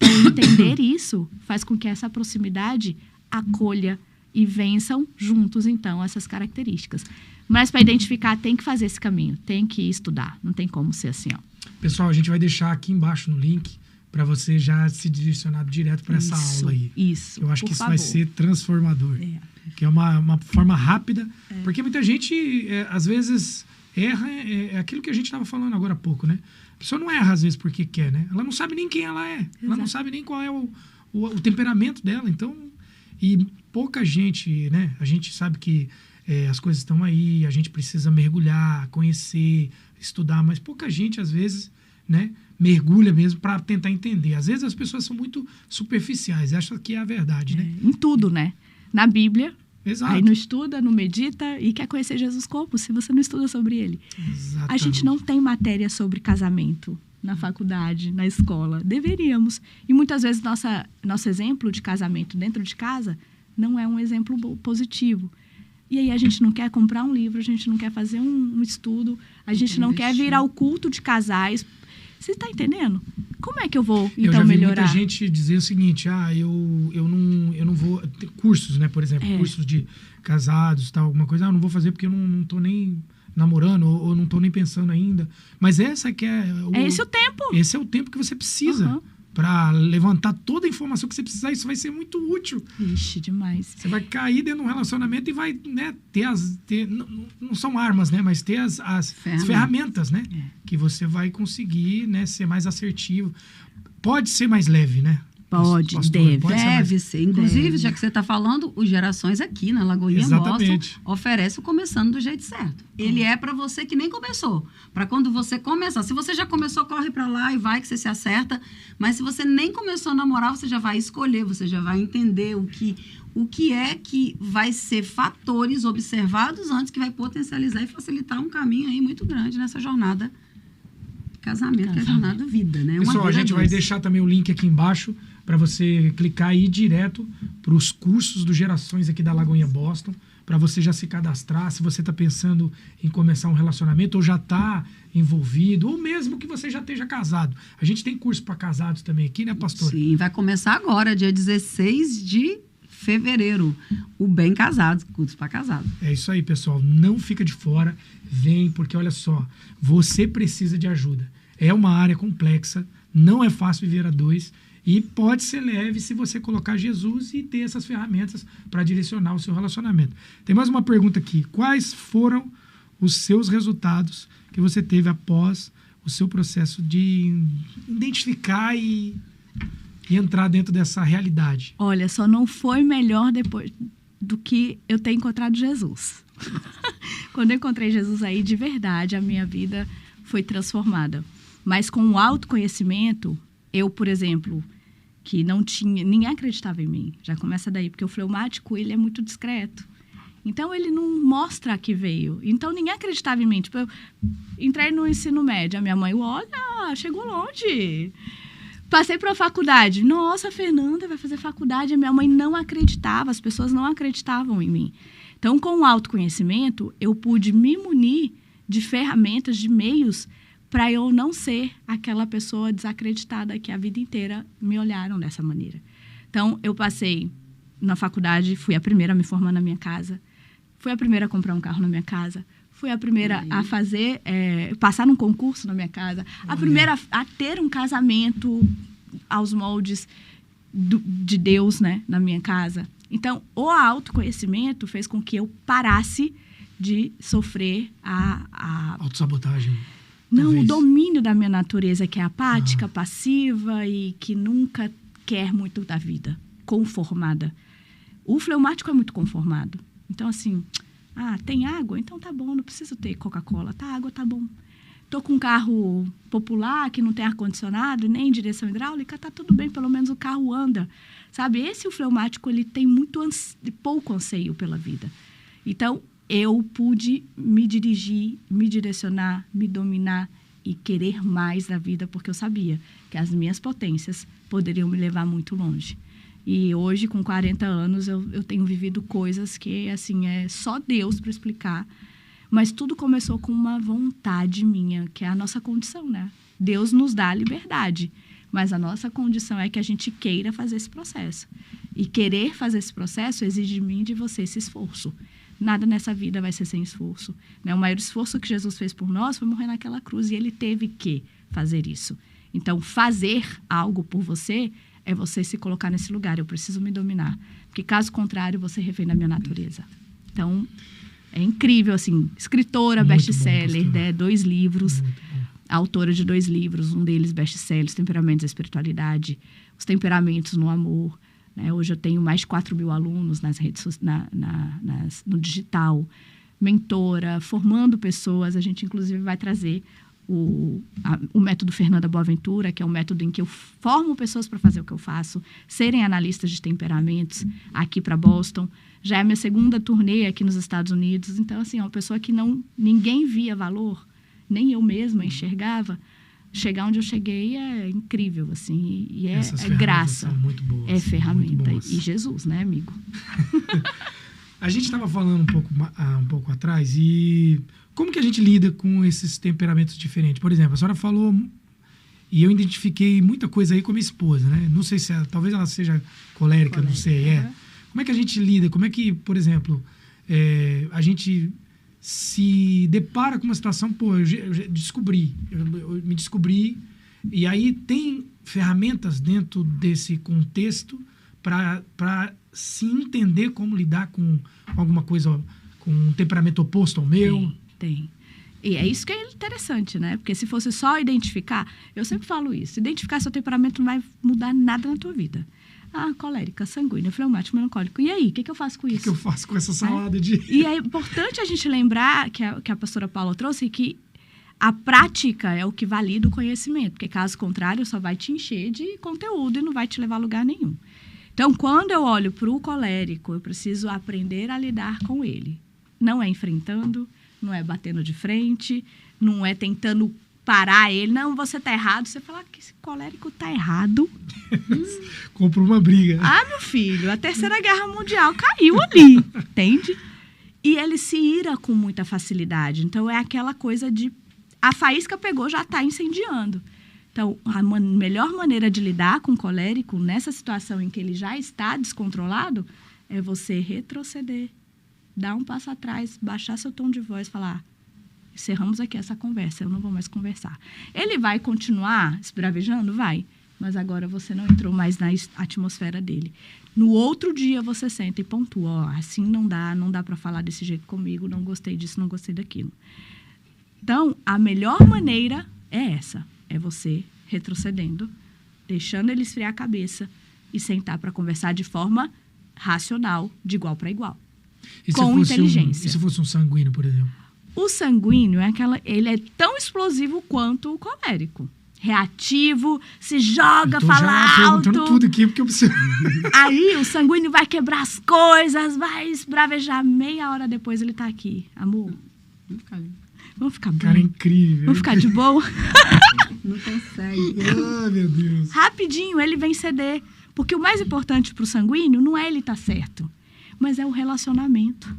Então, entender isso faz com que essa proximidade acolha e vençam juntos, então, essas características. Mas para identificar, tem que fazer esse caminho, tem que estudar, não tem como ser assim, ó. Pessoal, a gente vai deixar aqui embaixo no link para você já se direcionar direto para essa aula aí. Isso, eu acho que isso favor. vai ser transformador. Que é uma forma rápida, porque muita gente, às vezes, erra, é aquilo que a gente estava falando agora há pouco, né? A pessoa não erra, às vezes, porque quer, né? Ela não sabe nem quem ela é. Exato. Ela não sabe nem qual é o temperamento dela. Então, e pouca gente, né? A gente sabe que as coisas estão aí, a gente precisa mergulhar, conhecer, estudar, mas pouca gente, às vezes, né? Mergulha mesmo para tentar entender. Às vezes as pessoas são muito superficiais, acham que é a verdade, né? Em tudo, né? Na Bíblia. Exato. Aí não estuda, não medita e quer conhecer Jesus como? Se você não estuda sobre ele. Exatamente. A gente não tem matéria sobre casamento na faculdade, na escola. Deveríamos. E muitas vezes nosso exemplo de casamento dentro de casa não é um exemplo positivo. E aí a gente não quer comprar um livro, a gente não quer fazer um estudo, a gente não quer vir ao culto de casais. Você está entendendo? Como é que eu vou, então, eu já vi melhorar? Muita gente dizer o seguinte, eu não vou... Ter cursos, né, por exemplo, cursos de casados, tal, alguma coisa, eu não vou fazer porque eu não tô nem namorando, ou não tô nem pensando ainda. Mas essa que é... esse o tempo. Esse é o tempo que você precisa para levantar toda a informação que você precisar. Isso vai ser muito útil. Ixi, demais. Você vai cair dentro de um relacionamento e vai, né, ter não são armas, né, mas ter as ferramentas, né, que você vai conseguir, né, ser mais assertivo. Pode ser mais leve, né? Pode, deve ser. Inclusive, já que você está falando, o Gerações aqui na Lagoinha Boston oferece o Começando do Jeito Certo. Ele é para você que nem começou. Para quando você começar. Se você já começou, corre para lá e vai que você se acerta. Mas se você nem começou a namorar, você já vai escolher, você já vai entender o que é que vai ser fatores observados antes que vai potencializar e facilitar um caminho aí muito grande nessa jornada casamento, que é a jornada vida, né? Pessoal, a gente vai deixar também o link aqui embaixo para você clicar e ir direto para os cursos do Gerações aqui da Lagoinha Boston, para você já se cadastrar, se você está pensando em começar um relacionamento ou já está envolvido, ou mesmo que você já esteja casado. A gente tem curso para casados também aqui, né, pastor? Sim, vai começar agora, dia 16 de fevereiro, o Bem Casados, curso para casado. É isso aí, pessoal. Não fica de fora, vem, porque olha só, você precisa de ajuda. É uma área complexa, não é fácil viver a dois, e pode ser leve se você colocar Jesus e ter essas ferramentas para direcionar o seu relacionamento. Tem mais uma pergunta aqui. Quais foram os seus resultados que você teve após o seu processo de identificar e entrar dentro dessa realidade? Olha, só não foi melhor depois do que eu ter encontrado Jesus. Quando eu encontrei Jesus aí, de verdade, a minha vida foi transformada. Mas com o autoconhecimento, eu, por exemplo, que não tinha... Ninguém acreditava em mim. Já começa daí, porque o fleumático, ele é muito discreto. Então, ele não mostra que veio. Então, ninguém acreditava em mim. Tipo, eu entrei no ensino médio. A minha mãe, olha, chegou longe. Passei para a faculdade. Nossa, a Fernanda vai fazer faculdade. A minha mãe não acreditava. As pessoas não acreditavam em mim. Então, com o autoconhecimento, eu pude me munir de ferramentas, de meios, para eu não ser aquela pessoa desacreditada que a vida inteira me olharam dessa maneira. Então, eu passei na faculdade, fui a primeira a me formar na minha casa, fui a primeira a comprar um carro na minha casa, fui a primeira a fazer, passar num concurso na minha casa, a primeira a ter um casamento aos moldes de Deus, né, na minha casa. Então, o autoconhecimento fez com que eu parasse de sofrer a autossabotagem. Não, o domínio da minha natureza, que é apática, passiva e que nunca quer muito da vida, conformada. O fleumático é muito conformado. Então, assim, tem água? Então tá bom, não preciso ter Coca-Cola. Tá, água tá bom. tô com um carro popular que não tem ar-condicionado, nem direção hidráulica, tá tudo bem, pelo menos o carro anda. Sabe, o fleumático, ele tem pouco anseio pela vida. Então, eu pude me dirigir, me direcionar, me dominar e querer mais da vida, porque eu sabia que as minhas potências poderiam me levar muito longe. E hoje, com 40 anos, eu tenho vivido coisas que, assim, é só Deus para explicar. Mas tudo começou com uma vontade minha, que é a nossa condição, né? Deus nos dá a liberdade, mas a nossa condição é que a gente queira fazer esse processo. E querer fazer esse processo exige de mim e de você esse esforço. Nada nessa vida vai ser sem esforço, né? O maior esforço que Jesus fez por nós foi morrer naquela cruz, e ele teve que fazer isso. Então, fazer algo por você é você se colocar nesse lugar. Eu preciso me dominar, porque caso contrário, você é refém da minha natureza. Então, é incrível, assim, escritora, best-seller, né? 2 livros, autora de 2 livros, um deles best-seller, Os Temperamentos da Espiritualidade, Os Temperamentos no Amor. Né? Hoje eu tenho mais de 4.000 alunos nas redes, no digital, mentora, formando pessoas. A gente, inclusive, vai trazer o método Fernanda Boaventura, que é um método em que eu formo pessoas para fazer o que eu faço, serem analistas de temperamentos, aqui para Boston. Já é a minha 2ª turnê aqui nos Estados Unidos. Então, assim, é uma pessoa que ninguém via valor, nem eu mesma enxergava. Chegar onde eu cheguei é incrível, assim, e é graça. São muito boas, é ferramenta. Muito e Jesus, né, amigo? A gente estava falando um pouco atrás, e como que a gente lida com esses temperamentos diferentes? Por exemplo, a senhora falou, e eu identifiquei muita coisa aí com a minha esposa, né? Não sei se talvez ela seja colérica, não sei, Como é que a gente lida? Como é que, por exemplo, a gente se depara com uma situação, eu já descobri, eu me descobri, e aí tem ferramentas dentro desse contexto para se entender como lidar com alguma coisa, com um temperamento oposto ao meu? Tem. E é isso que é interessante, né? Porque se fosse só identificar, eu sempre falo isso, identificar seu temperamento não vai mudar nada na tua vida. Colérica, sanguínea, fleumático, melancólico. E aí, o que eu faço com isso? O que eu faço com essa salada de... E é importante a gente lembrar, que a pastora Paula trouxe, que a prática é o que valida o conhecimento, porque caso contrário, só vai te encher de conteúdo e não vai te levar a lugar nenhum. Então, quando eu olho para o colérico, eu preciso aprender a lidar com ele. Não é enfrentando, não é batendo de frente, não é tentando parar ele. Não, você tá errado. Você fala que esse colérico tá errado. Comprou uma briga. Meu filho, a 3ª Guerra Mundial caiu ali, entende? E ele se ira com muita facilidade. Então, é aquela coisa de... A faísca pegou, já tá incendiando. Então, a melhor maneira de lidar com o colérico, nessa situação em que ele já está descontrolado, é você retroceder, dar um passo atrás, baixar seu tom de voz, falar: encerramos aqui essa conversa, eu não vou mais conversar. Ele vai continuar esbravejando? Vai. Mas agora você não entrou mais na atmosfera dele. No outro dia você senta e pontua: assim não dá para falar desse jeito comigo, não gostei disso, não gostei daquilo. Então, a melhor maneira é essa. É você retrocedendo, deixando ele esfriar a cabeça e sentar para conversar de forma racional, de igual para igual. Com inteligência. E se fosse um sanguíneo, por exemplo? O sanguíneo ele é tão explosivo quanto o colérico. Reativo, se joga, fala alto. Tudo aqui porque eu preciso. Aí o sanguíneo vai quebrar as coisas, vai esbravejar. Meia hora depois ele tá aqui. Amor, vamos ficar bem. Cara, é incrível. Vamos ficar de boa? Não consegue. Meu Deus. Rapidinho ele vem ceder. Porque o mais importante para o sanguíneo não é ele estar certo, mas é o relacionamento.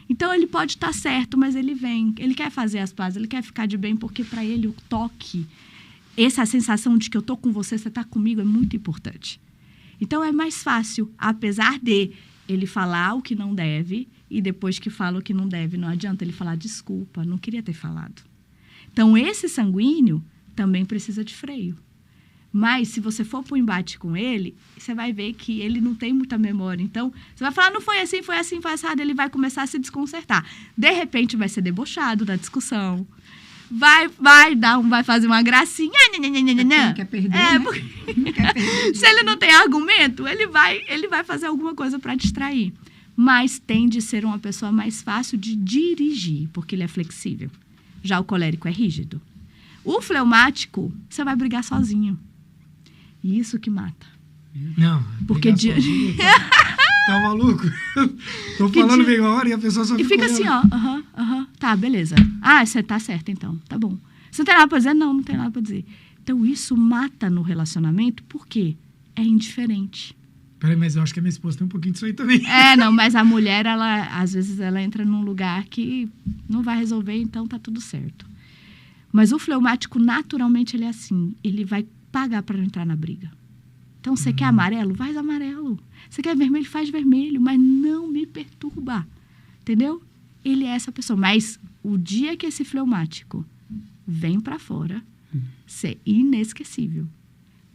Então, ele pode estar certo, mas ele vem. Ele quer fazer as pazes, ele quer ficar de bem, porque para ele o toque, essa sensação de que eu estou com você, você está comigo, é muito importante. Então, é mais fácil, apesar de ele falar o que não deve, e depois que fala o que não deve, não adianta ele falar desculpa, não queria ter falado. Então, esse sanguíneo também precisa de freio. Mas, se você for para o embate com ele, você vai ver que ele não tem muita memória. Então, você vai falar, não foi assim, foi assim, foi assado. Ele vai começar a se desconcertar. De repente, vai ser debochado da discussão. Vai fazer uma gracinha. Não quer perder, né? Porque... não quer perder. Se ele não tem argumento, ele vai fazer alguma coisa para distrair. Mas tende a ser uma pessoa mais fácil de dirigir, porque ele é flexível. Já o colérico é rígido. O fleumático, você vai brigar sozinho. E isso que mata. Não, porque tá maluco? Tô falando meia hora e a pessoa só fica. E fica assim, ó. Tá, beleza. Ah, você tá certo então. Tá bom. Você não tem nada pra dizer? Não tem nada pra dizer. Então, isso mata no relacionamento, por quê? É indiferente. Peraí, mas eu acho que a minha esposa tem um pouquinho disso aí também. Não, mas a mulher, ela, às vezes, ela entra num lugar que não vai resolver, então tá tudo certo. Mas o fleumático, naturalmente, ele é assim. Ele vai pagar para não entrar na briga. Então, você quer amarelo? Faz amarelo. Você quer vermelho? Faz vermelho. Mas não me perturba. Entendeu? Ele é essa pessoa. Mas o dia que esse fleumático vem para fora, isso é inesquecível.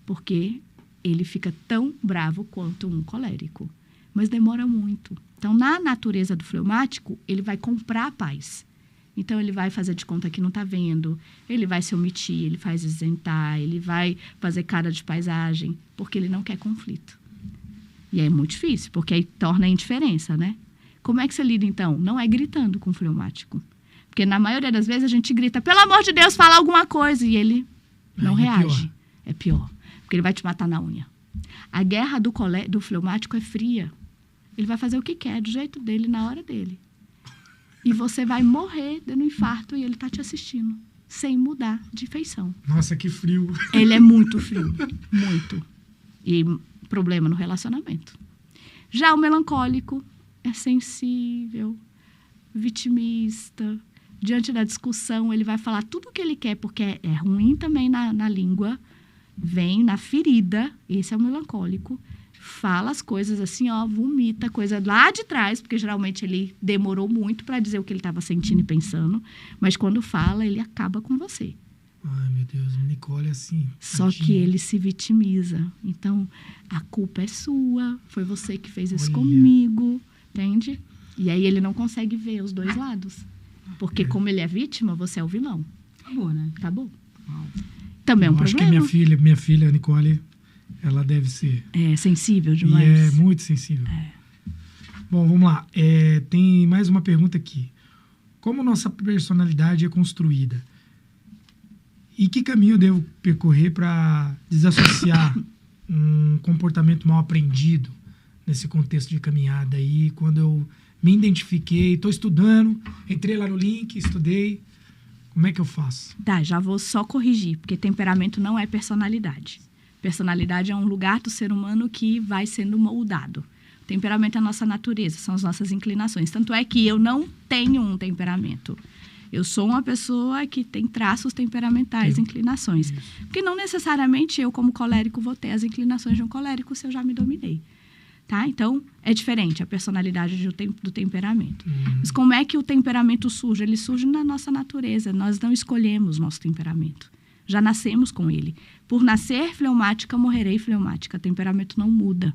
Porque ele fica tão bravo quanto um colérico. Mas demora muito. Então, na natureza do fleumático, ele vai comprar a paz. Então, ele vai fazer de conta que não está vendo, ele vai se omitir, ele faz isentar, ele vai fazer cara de paisagem, porque ele não quer conflito. E é muito difícil, porque aí torna a indiferença, né? Como é que você lida, então? Não é gritando com o fleumático. Porque, na maioria das vezes, a gente grita, pelo amor de Deus, fala alguma coisa, e ele não reage. É pior, porque ele vai te matar na unha. A guerra do fleumático é fria. Ele vai fazer o que quer, do jeito dele, na hora dele. E você vai morrer dando um infarto e ele tá te assistindo, sem mudar de feição. Nossa, que frio. Ele é muito frio, muito. E problema no relacionamento. Já o melancólico é sensível, vitimista. Diante da discussão, ele vai falar tudo o que ele quer, porque é ruim também na língua. Vem na ferida, esse é o melancólico. Fala as coisas assim, ó, vomita coisa lá de trás, porque geralmente ele demorou muito para dizer o que ele estava sentindo e pensando, mas quando fala, ele acaba com você. Ai, meu Deus, Nicole é assim. Só que ele se vitimiza. Então, a culpa é sua, foi você que fez isso comigo, entende? E aí ele não consegue ver os dois lados. Porque como ele é vítima, você é o vilão. Acabou, né? Acabou. Também é um problema. Acho que minha filha, a Nicole, ela deve ser... É sensível demais. E é muito sensível. Bom, vamos lá. Tem mais uma pergunta aqui. Como nossa personalidade é construída? E que caminho eu devo percorrer para desassociar um comportamento mal aprendido nesse contexto de caminhada aí? Quando eu me identifiquei, estou estudando, entrei lá no link, estudei. Como é que eu faço? Tá, já vou só corrigir, porque temperamento não é personalidade. Personalidade é um lugar do ser humano que vai sendo moldado. Temperamento é a nossa natureza, são as nossas inclinações. Tanto é que eu não tenho um temperamento. Eu sou uma pessoa que tem traços temperamentais, inclinações. Porque não necessariamente eu, como colérico, vou ter as inclinações de um colérico se eu já me dominei. Tá? Então, é diferente a personalidade do temperamento. Mas como é que o temperamento surge? Ele surge na nossa natureza. Nós não escolhemos nosso temperamento. Já nascemos com ele. Por nascer fleumática, morrerei fleumática. Temperamento não muda.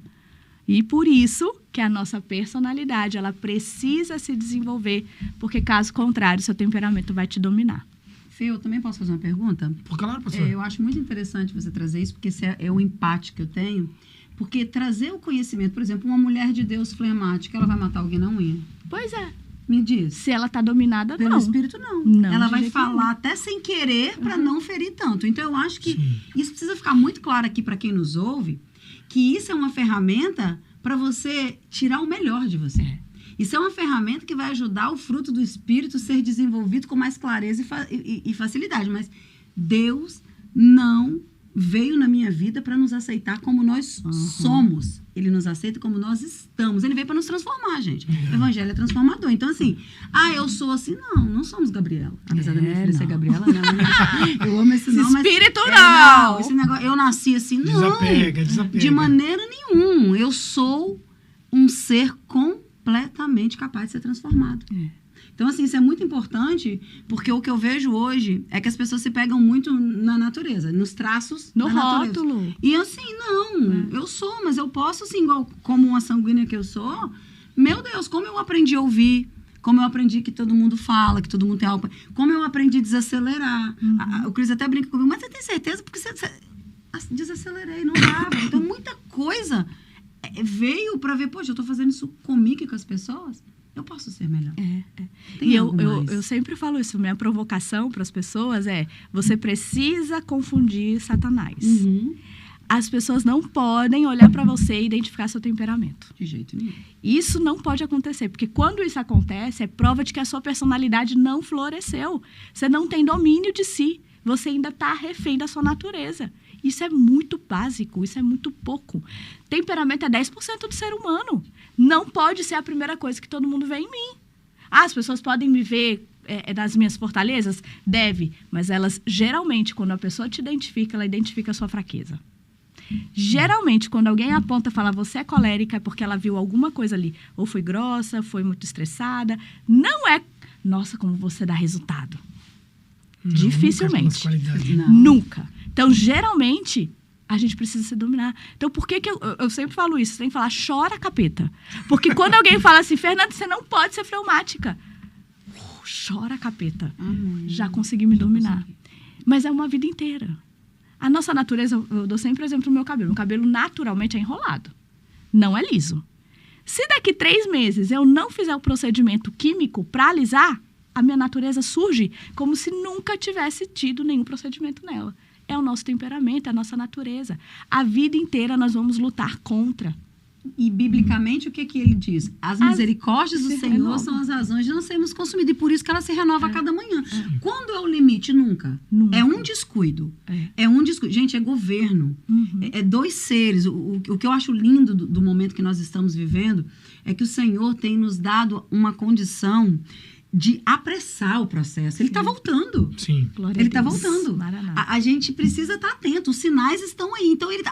E por isso que a nossa personalidade, ela precisa se desenvolver, porque caso contrário, seu temperamento vai te dominar. Fê, eu também posso fazer uma pergunta? Claro, professor. Eu acho muito interessante você trazer isso, porque esse é o empate que eu tenho. Porque trazer o conhecimento, por exemplo, uma mulher de Deus fleumática, ela vai matar alguém na unha? Pois é. Me diz. Se ela está dominada, pelo não. Espírito, não. Ela vai falar até sem querer para não ferir tanto. Então, eu acho que isso precisa ficar muito claro aqui para quem nos ouve, que isso é uma ferramenta para você tirar o melhor de você. Isso é uma ferramenta que vai ajudar o fruto do Espírito ser desenvolvido com mais clareza e facilidade. Mas Deus não veio na minha vida para nos aceitar como nós somos. Ele nos aceita como nós estamos. Ele veio para nos transformar, gente. O Evangelho é transformador. Então, assim, eu sou assim. Não somos Gabriela. Apesar da minha filha ser Gabriela, não. Eu amo esse nome. Espírito não! Esse negócio, eu nasci assim, desapega. De maneira nenhuma. Eu sou um ser completamente capaz de ser transformado. Então, assim, isso é muito importante, porque o que eu vejo hoje é que as pessoas se pegam muito na natureza, nos traços no da natureza. rótulo. E assim, eu sou, mas eu posso, assim, igual como uma sanguínea que eu sou, meu Deus, como eu aprendi a ouvir, como eu aprendi que todo mundo fala, que todo mundo tem algo, como eu aprendi a desacelerar. O Cris até brinca comigo, mas você tem certeza? Porque você desacelerei, não dava. Então, muita coisa veio para ver, poxa, eu tô fazendo isso comigo e com as pessoas. Eu posso ser melhor. E eu sempre falo isso. Minha provocação para as pessoas é: você precisa confundir Satanás. As pessoas não podem olhar para você e identificar seu temperamento. De jeito nenhum. Isso não pode acontecer, porque quando isso acontece, é prova de que a sua personalidade não floresceu. Você não tem domínio de si. Você ainda está refém da sua natureza. Isso é muito básico, isso é muito pouco. Temperamento é 10% do ser humano. Não pode ser a primeira coisa que todo mundo vê em mim. As pessoas podem me ver nas minhas fortalezas? Deve. Mas elas, geralmente, quando a pessoa te identifica, ela identifica a sua fraqueza. Geralmente, quando alguém aponta e fala, você é colérica, é porque ela viu alguma coisa ali. Ou foi grossa, foi muito estressada. Não é, nossa, como você dá resultado. Não, dificilmente. Nunca. Então, geralmente, a gente precisa se dominar. Então, por que eu sempre falo isso? Você tem que falar, chora, capeta. Porque quando alguém fala assim, Fernanda, você não pode ser fleumática. Chora, capeta. Já consegui me dominar. Mas é uma vida inteira. A nossa natureza, eu dou sempre exemplo do meu cabelo. Meu cabelo naturalmente é enrolado. Não é liso. Se daqui 3 meses eu não fizer o procedimento químico para alisar, a minha natureza surge como se nunca tivesse tido nenhum procedimento nela. É o nosso temperamento, é a nossa natureza. A vida inteira nós vamos lutar contra. E, biblicamente, o que ele diz? As misericórdias do Senhor são as razões de não sermos consumidos. E por isso que ela se renova a cada manhã. Quando é o limite? Nunca. É um descuido. É um descuido. Gente, é governo. É 2 seres. O que eu acho lindo do momento que nós estamos vivendo é que o Senhor tem nos dado uma condição de apressar o processo. Ele está voltando. Sim. Ele está voltando. A gente precisa estar atento. Os sinais estão aí. Então, ele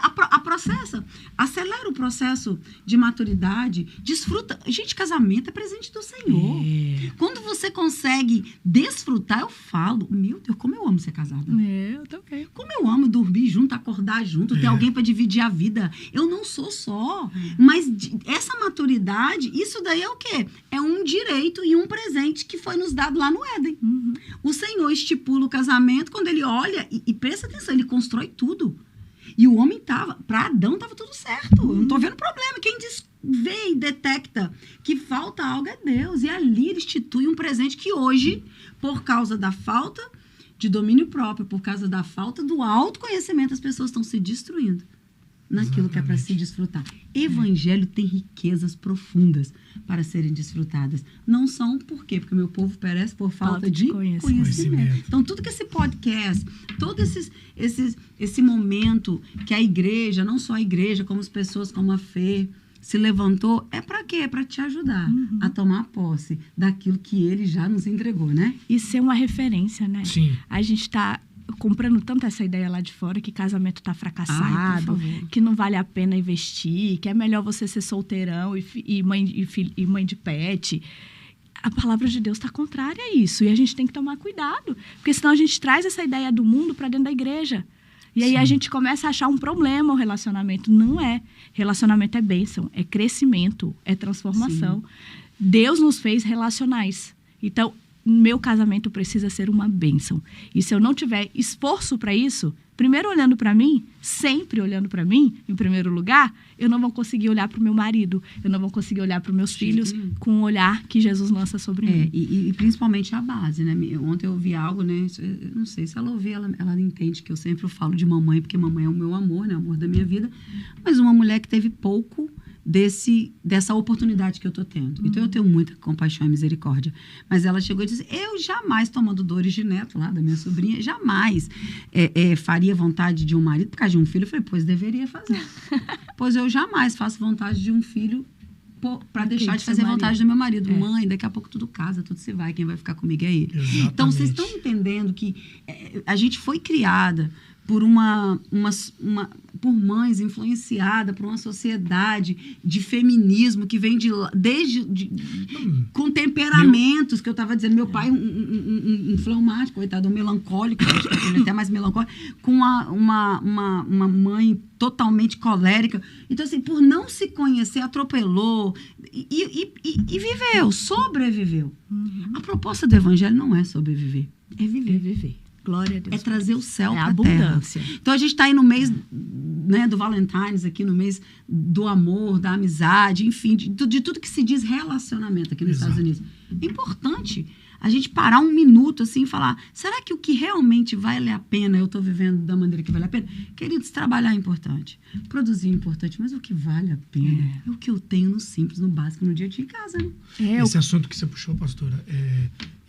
processa. Acelera o processo de maturidade. Desfruta. Gente, casamento é presente do Senhor. Quando você consegue desfrutar, eu falo, meu Deus, como eu amo ser casada. Eu também. Como eu amo dormir junto, acordar junto, ter alguém para dividir a vida. Eu não sou só. Mas essa maturidade, isso daí é o quê? É um direito e um presente que foi nos dado lá no Éden. O Senhor estipula o casamento quando ele olha e presta atenção, ele constrói tudo. E o homem para Adão estava tudo certo. Eu não estou vendo problema. Quem vê e detecta que falta algo é Deus. E ali ele institui um presente que hoje, por causa da falta de domínio próprio, por causa da falta do autoconhecimento, as pessoas estão se destruindo naquilo que é para se desfrutar. Evangelho tem riquezas profundas para serem desfrutadas. Não são por quê? Porque o meu povo perece por falta de conhecimento. Então, tudo que esse podcast, todo esse momento que a igreja, não só a igreja, como as pessoas, como a Fê, se levantou, é para quê? É para te ajudar a tomar posse daquilo que ele já nos entregou, né? E ser uma referência, né? Sim. A gente está comprando tanto essa ideia lá de fora que casamento tá fracassado, que não vale a pena investir, que é melhor você ser solteirão e mãe de pet. A palavra de Deus está contrária a isso. E a gente tem que tomar cuidado. Porque senão a gente traz essa ideia do mundo para dentro da igreja. E aí a gente começa a achar um problema o relacionamento. Não é. Relacionamento é bênção, é crescimento, é transformação. Deus nos fez relacionais. Então, meu casamento precisa ser uma bênção. E se eu não tiver esforço para isso, primeiro olhando para mim, sempre olhando para mim, em primeiro lugar, eu não vou conseguir olhar para o meu marido, eu não vou conseguir olhar para os meus filhos com o olhar que Jesus lança sobre mim. E principalmente a base, né? Ontem eu ouvi algo, né? Eu não sei se ela ouvir, ela entende que eu sempre falo de mamãe, porque mamãe é o meu amor, né? O amor da minha vida. Mas uma mulher que teve pouco dessa oportunidade que eu tô tendo. Então, eu tenho muita compaixão e misericórdia. Mas ela chegou e disse, eu jamais, tomando dores de neto lá, da minha sobrinha, jamais faria vontade de um marido por causa de um filho. Eu falei, pois deveria fazer. Pois eu jamais faço vontade de um filho para deixar de fazer vontade do meu marido. Mãe, daqui a pouco tudo casa, tudo se vai, quem vai ficar comigo é ele. Exatamente. Então, vocês estão entendendo que a gente foi criada por por mães influenciada por uma sociedade de feminismo que vem com temperamentos, que eu estava dizendo, meu pai um fleumático, coitado, um melancólico, acho que ele é até mais melancólico, com uma mãe totalmente colérica. Então, assim, por não se conhecer, atropelou e viveu, sobreviveu. A proposta do evangelho não é sobreviver, é viver. Glória a Deus. É trazer o céu para a abundância. terra. Então, a gente está aí no mês, né, do Valentine's, aqui no mês do amor, da amizade, enfim, de tudo que se diz relacionamento aqui nos Estados Unidos. É importante a gente parar um minuto assim e falar, será que o que realmente vale a pena eu estou vivendo da maneira que vale a pena? Queridos, trabalhar é importante, produzir é importante, mas o que vale a pena é o que eu tenho no simples, no básico, no dia a dia em casa. Né? Esse assunto que você puxou, pastora,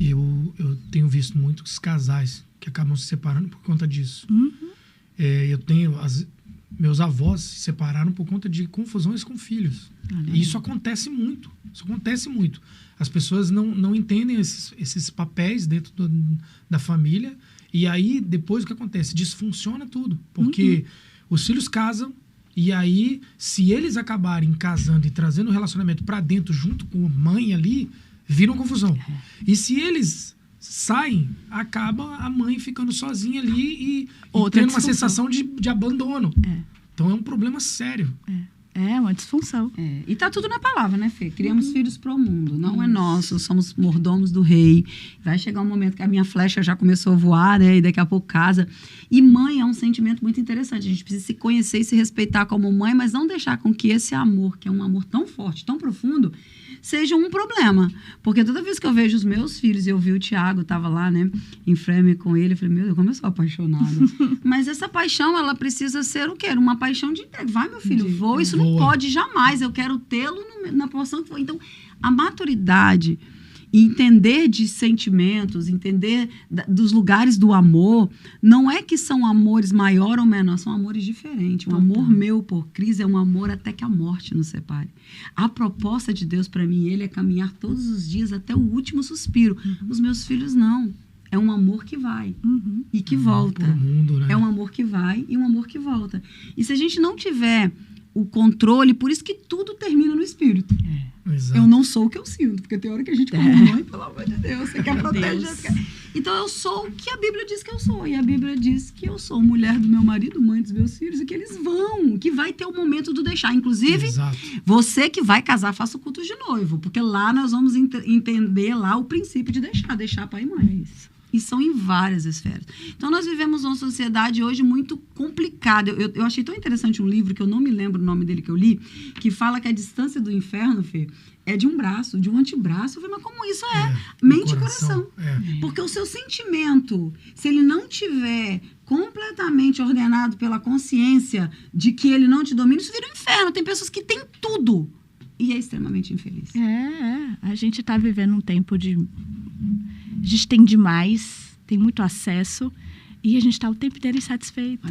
eu tenho visto muitos casais que acabam se separando por conta disso. Eu tenho... Meus avós se separaram por conta de confusões com filhos. E isso acontece muito. As pessoas não entendem esses papéis dentro da família. E aí, depois, o que acontece? Desfunciona tudo. Porque os filhos casam. E aí, se eles acabarem casando e trazendo o relacionamento para dentro, junto com a mãe ali, viram confusão. E se eles saem, acaba a mãe ficando sozinha ali e tendo uma sensação de abandono. Então é um problema sério. É uma disfunção. E tá tudo na palavra, né, Fê? Criamos filhos pro mundo, não é nosso, somos mordomos do rei. Vai chegar um momento que a minha flecha já começou a voar, né, e daqui a pouco casa. E mãe é um sentimento muito interessante. A gente precisa se conhecer e se respeitar como mãe, mas não deixar com que esse amor, que é um amor tão forte, tão profundo, seja um problema. Porque toda vez que eu vejo os meus filhos, e eu vi o Tiago, tava lá, né, em Framingham com ele, eu falei, meu Deus, como eu sou apaixonada. Mas essa paixão, ela precisa ser o quê? Uma paixão de... Vai, meu filho, voa, isso não pode jamais, eu quero tê-lo na porção que for. Então, a maturidade, entender de sentimentos, entender dos lugares do amor, não é que são amores maior ou menor, são amores diferentes. O amor meu por Cris é um amor até que a morte nos separe. A proposta de Deus para mim, ele é caminhar todos os dias até o último suspiro. Os meus filhos não. É um amor que vai e que volta. Mundo, né? É um amor que vai e um amor que volta. E se a gente não tiver o controle, por isso que tudo termina no espírito. Exato. Eu não sou o que eu sinto, porque tem hora que a gente, como mãe, pelo amor de Deus, você quer proteger. Então eu sou o que a Bíblia diz que eu sou. E a Bíblia diz que eu sou mulher do meu marido, mãe dos meus filhos, e que eles vão, que vai ter o momento do deixar. Inclusive, você que vai casar, faça o culto de noivo, porque lá nós vamos entender lá o princípio de deixar pai e mãe. É isso. E são em várias esferas. Então, nós vivemos uma sociedade hoje muito complicada. Eu achei tão interessante um livro, que eu não me lembro o nome dele que eu li, que fala que a distância do inferno, Fê, é de um braço, de um antebraço. Eu falei, mas como isso mente e coração? Porque o seu sentimento, se ele não tiver completamente ordenado pela consciência de que ele não te domina, isso vira um inferno. Tem pessoas que têm tudo e é extremamente infeliz. A gente está vivendo um tempo de... A gente tem demais, tem muito acesso e a gente está o tempo inteiro insatisfeito.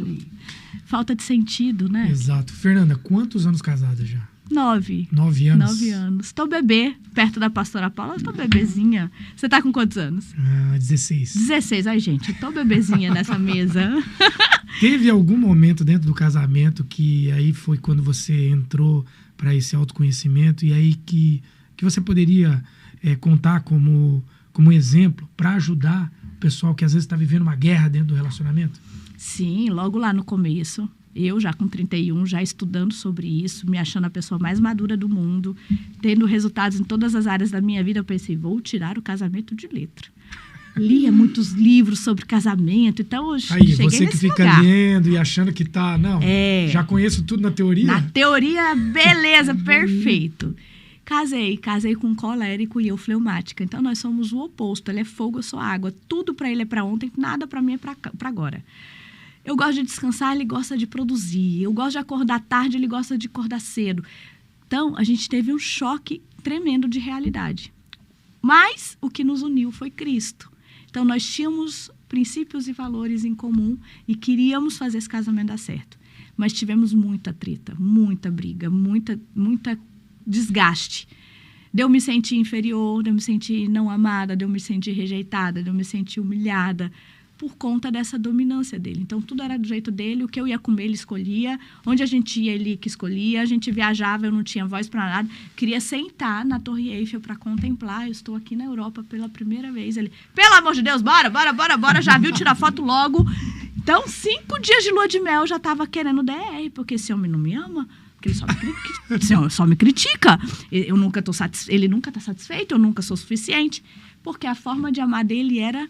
Falta de sentido, né? Exato. Fernanda, quantos anos casada já? 9. 9 anos? 9 anos. Tô bebê, perto da pastora Paula, eu tô bebezinha. Você tá com quantos anos? 16. 16. Ai, gente, eu tô bebezinha nessa mesa. Teve algum momento dentro do casamento que aí foi quando você entrou para esse autoconhecimento e aí que você poderia contar como exemplo para ajudar o pessoal que às vezes está vivendo uma guerra dentro do relacionamento? Sim, logo lá no começo, eu já com 31, já estudando sobre isso, me achando a pessoa mais madura do mundo, tendo resultados em todas as áreas da minha vida, eu pensei, vou tirar o casamento de letra. Lia muitos livros sobre casamento, então eu cheguei nesse lugar. Aí, você que fica lendo e achando que tá, já conheço tudo na teoria? Na teoria, beleza, perfeito. Casei com um colérico e eu fleumática. Então, nós somos o oposto. Ele é fogo, eu sou água. Tudo para ele é para ontem, nada para mim é para agora. Eu gosto de descansar, ele gosta de produzir. Eu gosto de acordar tarde, ele gosta de acordar cedo. Então, a gente teve um choque tremendo de realidade. Mas o que nos uniu foi Cristo. Então, nós tínhamos princípios e valores em comum e queríamos fazer esse casamento dar certo. Mas tivemos muita treta, muita briga, muita desgaste. De eu me sentir inferior, de eu me sentir não amada, de eu me sentir rejeitada, de eu me sentir humilhada, por conta dessa dominância dele. Então, tudo era do jeito dele, o que eu ia comer, ele escolhia, onde a gente ia, ele que escolhia, a gente viajava, eu não tinha voz para nada, queria sentar na Torre Eiffel para contemplar, eu estou aqui na Europa pela primeira vez. Ele, pelo amor de Deus, bora, já viu, tirar foto logo. Então, 5 dias de lua de mel, eu já estava querendo DR, porque esse homem não me ama, porque ele só me critica. Ele nunca está satisfeito, eu nunca sou suficiente. Porque a forma de amar dele era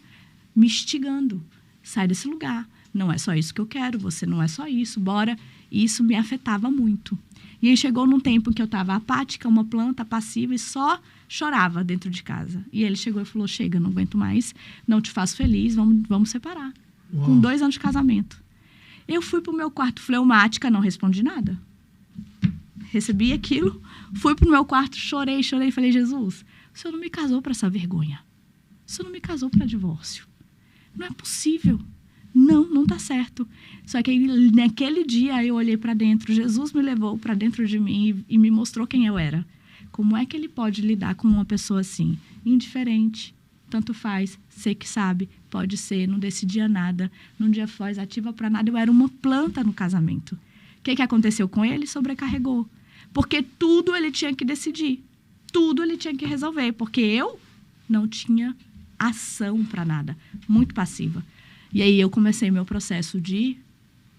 me instigando. sai desse lugar. Não é só isso que eu quero, você não é só isso, bora. E isso me afetava muito. E aí chegou num tempo em que eu estava apática, uma planta passiva e só chorava dentro de casa. E ele chegou e falou, chega, não aguento mais, não te faço feliz, vamos separar. Uau. Com 2 anos de casamento. Eu fui pro meu quarto fleumática, não respondi nada. Recebi aquilo, fui pro meu quarto, chorei, falei, Jesus, o Senhor não me casou para essa vergonha. O Senhor não me casou para divórcio. Não é possível. Não tá certo. Só que aí, naquele dia eu olhei para dentro, Jesus me levou para dentro de mim e me mostrou quem eu era. Como é que ele pode lidar com uma pessoa assim? Indiferente, tanto faz, sei que sabe, pode ser, não decidia nada, não dia voz ativa para nada, eu era uma planta no casamento. O que aconteceu com ele? Sobrecarregou. Porque tudo ele tinha que decidir, tudo ele tinha que resolver, porque eu não tinha ação para nada, muito passiva. E aí eu comecei meu processo de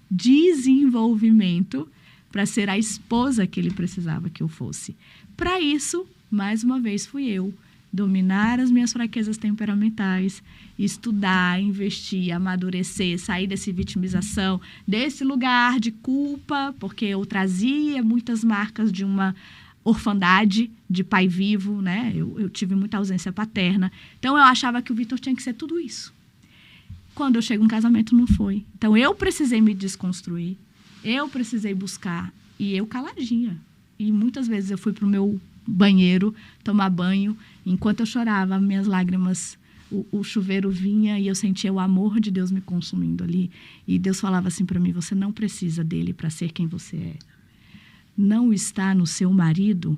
desenvolvimento para ser a esposa que ele precisava que eu fosse. Para isso, mais uma vez, fui eu dominar as minhas fraquezas temperamentais, estudar, investir, amadurecer, sair dessa vitimização, desse lugar de culpa, porque eu trazia muitas marcas de uma orfandade, de pai vivo, né? Eu tive muita ausência paterna. Então, eu achava que o Vitor tinha que ser tudo isso. Quando eu chego no casamento, não foi. Então, eu precisei me desconstruir, eu precisei buscar, e eu caladinha. E muitas vezes eu fui pro meu banheiro tomar banho, enquanto eu chorava, minhas lágrimas, o chuveiro vinha e eu sentia o amor de Deus me consumindo ali. E Deus falava assim para mim, você não precisa dele para ser quem você é. Não está no seu marido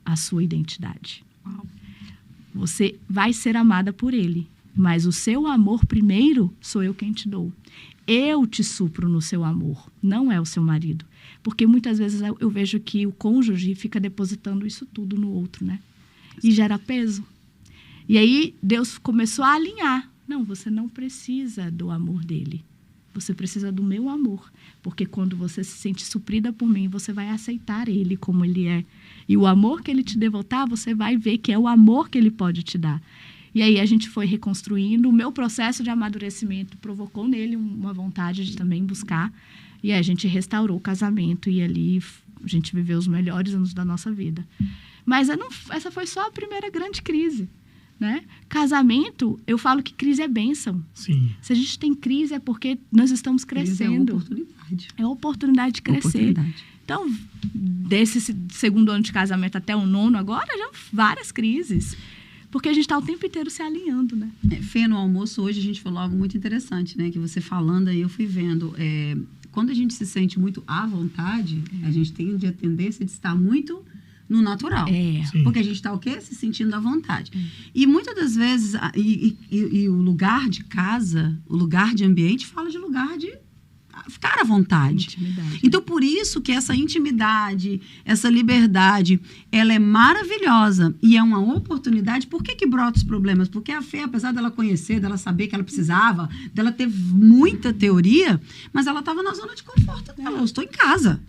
a sua identidade. Você vai ser amada por ele. Mas o seu amor primeiro sou eu quem te dou. Eu te supro no seu amor, não é o seu marido. Porque muitas vezes eu vejo que o cônjuge fica depositando isso tudo no outro, né? E gera peso. E aí Deus começou a alinhar. Não, você não precisa do amor dele. Você precisa do meu amor. Porque quando você se sente suprida por mim, você vai aceitar ele como ele é. E o amor que ele te devotar, você vai ver que é o amor que ele pode te dar. E aí a gente foi reconstruindo. O meu processo de amadurecimento provocou nele uma vontade de também buscar. E aí a gente restaurou o casamento e ali a gente viveu os melhores anos da nossa vida. Mas essa foi só a primeira grande crise, né? Casamento, eu falo que crise é bênção. Sim. Se a gente tem crise é porque nós estamos crescendo. Crise é oportunidade. É a oportunidade de crescer. Então, desse 2º ano de casamento até o 9º agora, já várias crises. Porque a gente está o tempo inteiro se alinhando, né? Fê, no almoço hoje a gente falou algo muito interessante, né? Que você falando aí, eu fui vendo. Quando a gente se sente muito à vontade, a gente tem a tendência de estar muito no natural. Porque a gente está o quê? Se sentindo à vontade. E muitas das vezes, e o lugar de casa, o lugar de ambiente, fala de lugar de ficar à vontade. Intimidade. Então, por isso que essa intimidade, essa liberdade, ela é maravilhosa e é uma oportunidade. Por que brota os problemas? Porque a Fê, apesar dela conhecer, dela saber que ela precisava, dela ter muita teoria, mas ela estava na zona de conforto dela. Eu estou em casa.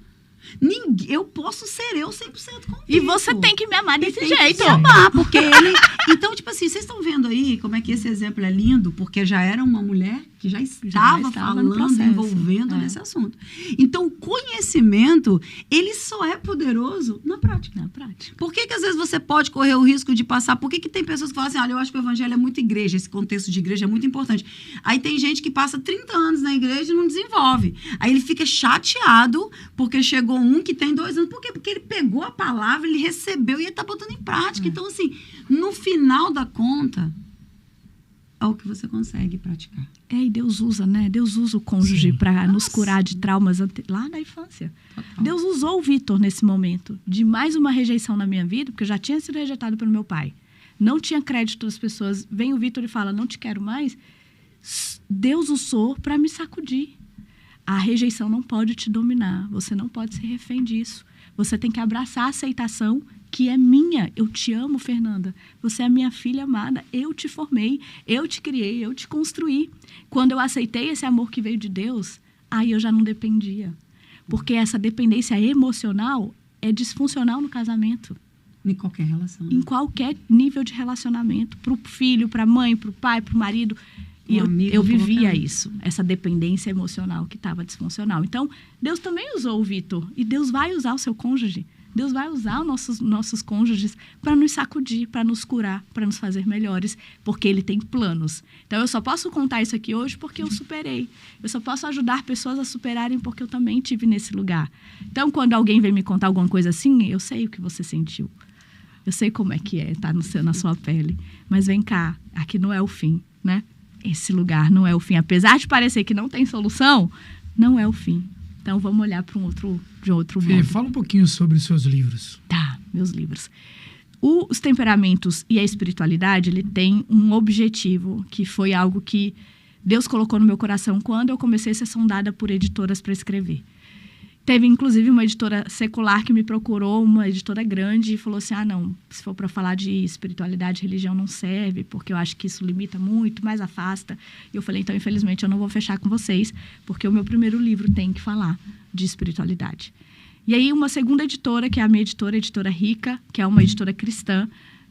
Eu posso ser eu 100% convicto. E você tem que me amar desse jeito. Tem que me amar, porque ele... Então, tipo assim, vocês estão vendo aí como é que esse exemplo é lindo, porque já era uma mulher que já estava falando, envolvendo nesse assunto. Então, o conhecimento, ele só é poderoso na prática. Por que às vezes você pode correr o risco de passar? Por que tem pessoas que falam assim, olha, eu acho que o evangelho é muito igreja, esse contexto de igreja é muito importante. Aí tem gente que passa 30 anos na igreja e não desenvolve. Aí ele fica chateado porque chegou um que tem 2 anos. Por quê? Porque ele pegou a palavra, ele recebeu e ele está botando em prática. Então, assim, no final da conta, é o que você consegue praticar. E Deus usa, né? Deus usa o cônjuge para nos curar de traumas lá na infância. Total. Deus usou o Vitor nesse momento de mais uma rejeição na minha vida, porque eu já tinha sido rejeitado pelo meu pai. Não tinha crédito das pessoas. Vem o Vitor e fala, não te quero mais. Deus usou para me sacudir. A rejeição não pode te dominar. Você não pode ser refém disso. Você tem que abraçar a aceitação que é minha. Eu te amo, Fernanda. Você é minha filha amada. Eu te formei, eu te criei, eu te construí. Quando eu aceitei esse amor que veio de Deus, aí eu já não dependia. Porque essa dependência emocional é disfuncional no casamento. Em qualquer relação. Né? Em qualquer nível de relacionamento. Para o filho, para a mãe, para o pai, para o marido. E eu vivia isso, essa dependência emocional que estava disfuncional. Então, Deus também usou o Vitor. E Deus vai usar o seu cônjuge. Deus vai usar os nossos cônjuges para nos sacudir, para nos curar, para nos fazer melhores, porque Ele tem planos. Então, eu só posso contar isso aqui hoje porque eu superei. Eu só posso ajudar pessoas a superarem porque eu também estive nesse lugar. Então, quando alguém vem me contar alguma coisa assim, eu sei o que você sentiu. Eu sei como é que é, tá na sua pele. Mas vem cá, aqui não é o fim, né? Esse lugar não é o fim. Apesar de parecer que não tem solução, não é o fim. Então, vamos olhar para de outro modo. Fala um pouquinho sobre os seus livros. Tá, meus livros. Os temperamentos e a espiritualidade, ele tem um objetivo, que foi algo que Deus colocou no meu coração quando eu comecei a ser sondada por editoras para escrever. Teve, inclusive, uma editora secular que me procurou, uma editora grande, e falou assim, não, se for para falar de espiritualidade, religião não serve, porque eu acho que isso limita muito, mais afasta. E eu falei, então, infelizmente, eu não vou fechar com vocês, porque o meu primeiro livro tem que falar de espiritualidade. E aí, uma segunda editora, que é a minha editora, a Editora Rica, que é uma editora cristã,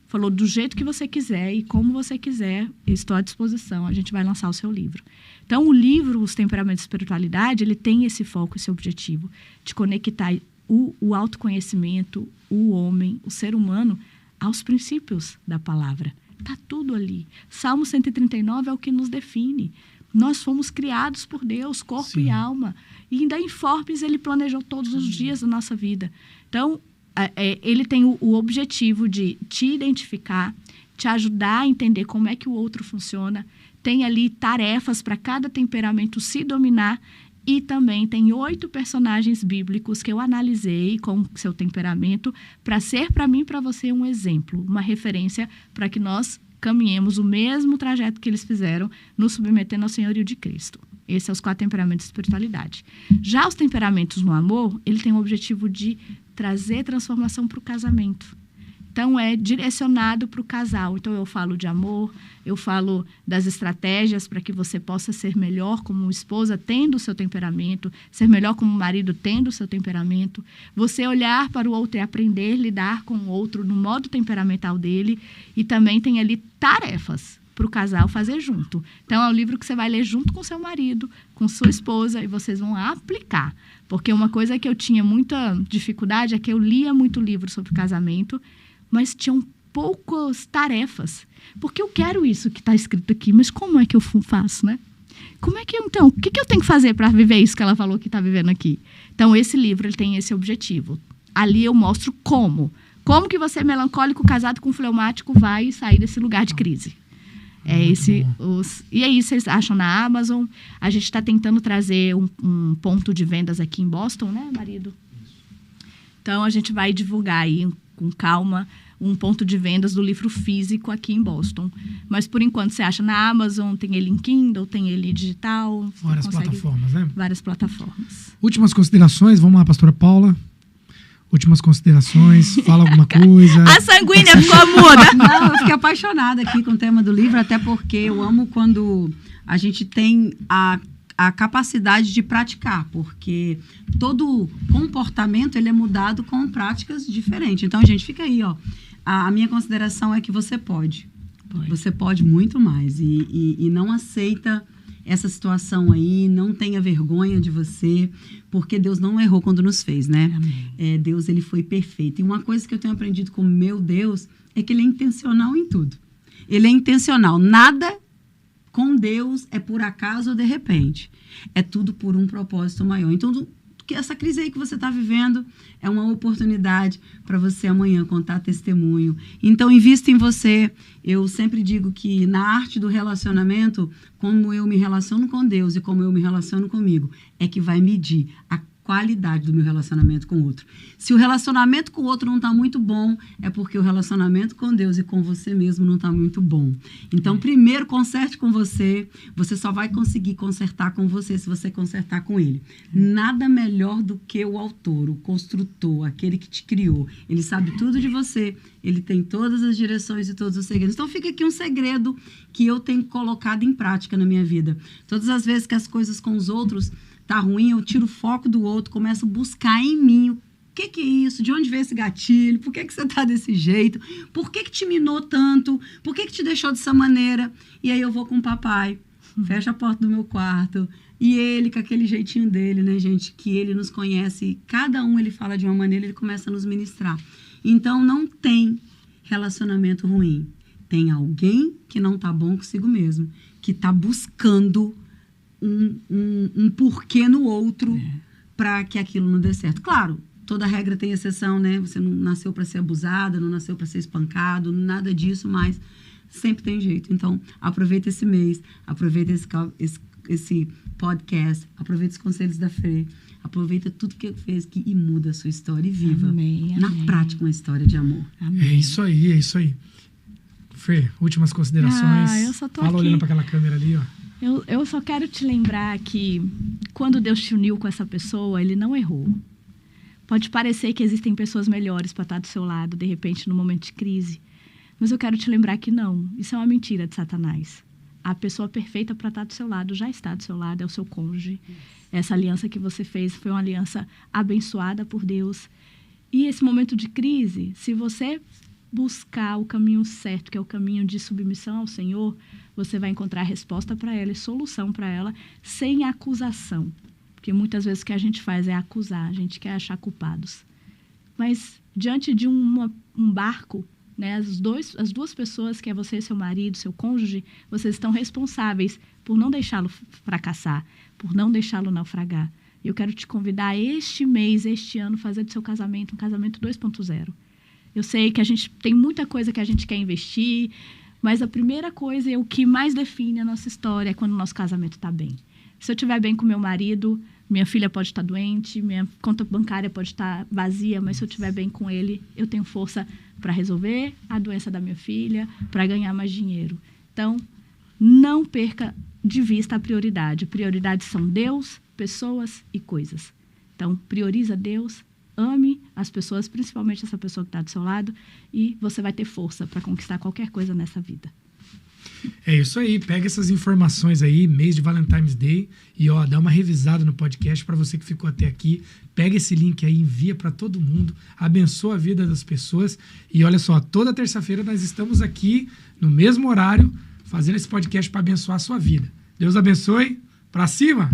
falou, do jeito que você quiser e como você quiser, estou à disposição, a gente vai lançar o seu livro. Então, o livro, Os Temperamentos e Espiritualidade, ele tem esse foco, esse objetivo de conectar o autoconhecimento, o homem, o ser humano, aos princípios da palavra. Está tudo ali. Salmo 139 é o que nos define. Nós fomos criados por Deus, corpo Sim. e alma. E ainda em Forbes, ele planejou todos os dias da nossa vida. Então, ele tem o objetivo de te identificar, te ajudar a entender como é que o outro funciona. Tem ali tarefas para cada temperamento se dominar. E também tem 8 personagens bíblicos que eu analisei com seu temperamento para ser para mim e para você um exemplo, uma referência para que nós caminhemos o mesmo trajeto que eles fizeram, nos submetendo ao senhorio de Cristo. Esses são os 4 temperamentos de espiritualidade. Já os temperamentos no amor, ele tem o objetivo de trazer transformação para o casamento. Então, é direcionado para o casal. Então, eu falo de amor, eu falo das estratégias para que você possa ser melhor como esposa, tendo o seu temperamento, ser melhor como marido, tendo o seu temperamento. Você olhar para o outro e aprender a lidar com o outro no modo temperamental dele. E também tem ali tarefas para o casal fazer junto. Então, é um livro que você vai ler junto com seu marido, com sua esposa, e vocês vão aplicar. Porque uma coisa que eu tinha muita dificuldade é que eu lia muito livro sobre casamento, mas tinham poucas tarefas. Porque eu quero isso que está escrito aqui, mas como é que eu faço, né? Como é que então, o que eu tenho que fazer para viver isso que ela falou que está vivendo aqui? Então, esse livro ele tem esse objetivo. Ali eu mostro como. Como que você, melancólico, casado com fleumático, vai sair desse lugar de crise. E aí vocês acham na Amazon. A gente está tentando trazer um ponto de vendas aqui em Boston, né, marido? Então, a gente vai divulgar aí com calma um ponto de vendas do livro físico aqui em Boston. Mas, por enquanto, você acha na Amazon, tem ele em Kindle, tem ele digital. Várias plataformas, né? Várias plataformas. Últimas considerações, vamos lá, pastora Paula. Últimas considerações, fala alguma coisa. A sanguínea ficou muda. Não, eu fiquei apaixonada aqui com o tema do livro, até porque eu amo quando a gente tem a capacidade de praticar, porque todo comportamento ele é mudado com práticas diferentes. Então, gente, fica aí, ó. A minha consideração é que você pode. Você pode muito mais. E não aceita essa situação aí, não tenha vergonha de você, porque Deus não errou quando nos fez, né? Deus, ele foi perfeito. E uma coisa que eu tenho aprendido com o meu Deus é que ele é intencional em tudo. Ele é intencional. Nada com Deus é por acaso ou de repente. É tudo por um propósito maior. Então, que essa crise aí que você está vivendo é uma oportunidade para você amanhã contar testemunho. Então, invista em você. Eu sempre digo que na arte do relacionamento, como eu me relaciono com Deus e como eu me relaciono comigo, é que vai medir a qualidade do meu relacionamento com o outro. Se o relacionamento com o outro não está muito bom, é porque o relacionamento com Deus e com você mesmo não está muito bom. Então, primeiro, conserte com você. Você só vai conseguir consertar com você se você consertar com ele. Nada melhor do que o autor, o construtor, aquele que te criou. Ele sabe tudo de você. Ele tem todas as direções e todos os segredos. Então, fica aqui um segredo que eu tenho colocado em prática na minha vida. Todas as vezes que as coisas com os outros tá ruim, eu tiro o foco do outro, começo a buscar em mim o que é isso, de onde veio esse gatilho, por que você tá desse jeito, por que te minou tanto, por que te deixou dessa maneira, e aí eu vou com o papai, fecha a porta do meu quarto. E ele, com aquele jeitinho dele, né, gente? Que ele nos conhece. Cada um ele fala de uma maneira, ele começa a nos ministrar. Então, não tem relacionamento ruim. Tem alguém que não tá bom consigo mesmo. Que tá buscando um porquê no outro para que aquilo não dê certo. Claro, toda regra tem exceção, né? Você não nasceu para ser abusada, não nasceu para ser espancado, nada disso, mas sempre tem jeito. Então, aproveita esse mês, aproveita esse podcast, aproveita os conselhos da Fê, aproveita tudo que fez e muda a sua história e viva Amém. na prática uma história de amor. Amém. É isso aí. Fê, últimas considerações. Eu só tô Fala aqui. olhando para aquela câmera ali, ó. Eu só quero te lembrar que quando Deus te uniu com essa pessoa, Ele não errou. Pode parecer que existem pessoas melhores para estar do seu lado, de repente, no momento de crise. Mas eu quero te lembrar que não. Isso é uma mentira de Satanás. A pessoa perfeita para estar do seu lado já está do seu lado, é o seu cônjuge. Essa aliança que você fez foi uma aliança abençoada por Deus. E esse momento de crise, se você buscar o caminho certo, que é o caminho de submissão ao Senhor, você vai encontrar resposta para ela e solução para ela sem acusação. Porque muitas vezes o que a gente faz é acusar, a gente quer achar culpados. Mas diante de um barco, né, as duas pessoas, que é você e seu marido, seu cônjuge, vocês estão responsáveis por não deixá-lo fracassar, por não deixá-lo naufragar. Eu quero te convidar este mês, este ano, fazer do seu casamento um casamento 2.0. Eu sei que a gente tem muita coisa que a gente quer investir, mas a primeira coisa e o que mais define a nossa história é quando o nosso casamento está bem. Se eu estiver bem com meu marido, minha filha pode estar doente, minha conta bancária pode estar vazia, mas se eu estiver bem com ele, eu tenho força para resolver a doença da minha filha, para ganhar mais dinheiro. Então, não perca de vista a prioridade. Prioridades são Deus, pessoas e coisas. Então, prioriza Deus, ame as pessoas, principalmente essa pessoa que está do seu lado, e você vai ter força para conquistar qualquer coisa nessa vida. É isso aí, pega essas informações aí, mês de Valentine's Day, e ó, dá uma revisada no podcast para você que ficou até aqui. Pega esse link aí, envia para todo mundo, abençoa a vida das pessoas. E olha só, toda terça-feira nós estamos aqui no mesmo horário, fazendo esse podcast para abençoar a sua vida. Deus abençoe, para cima!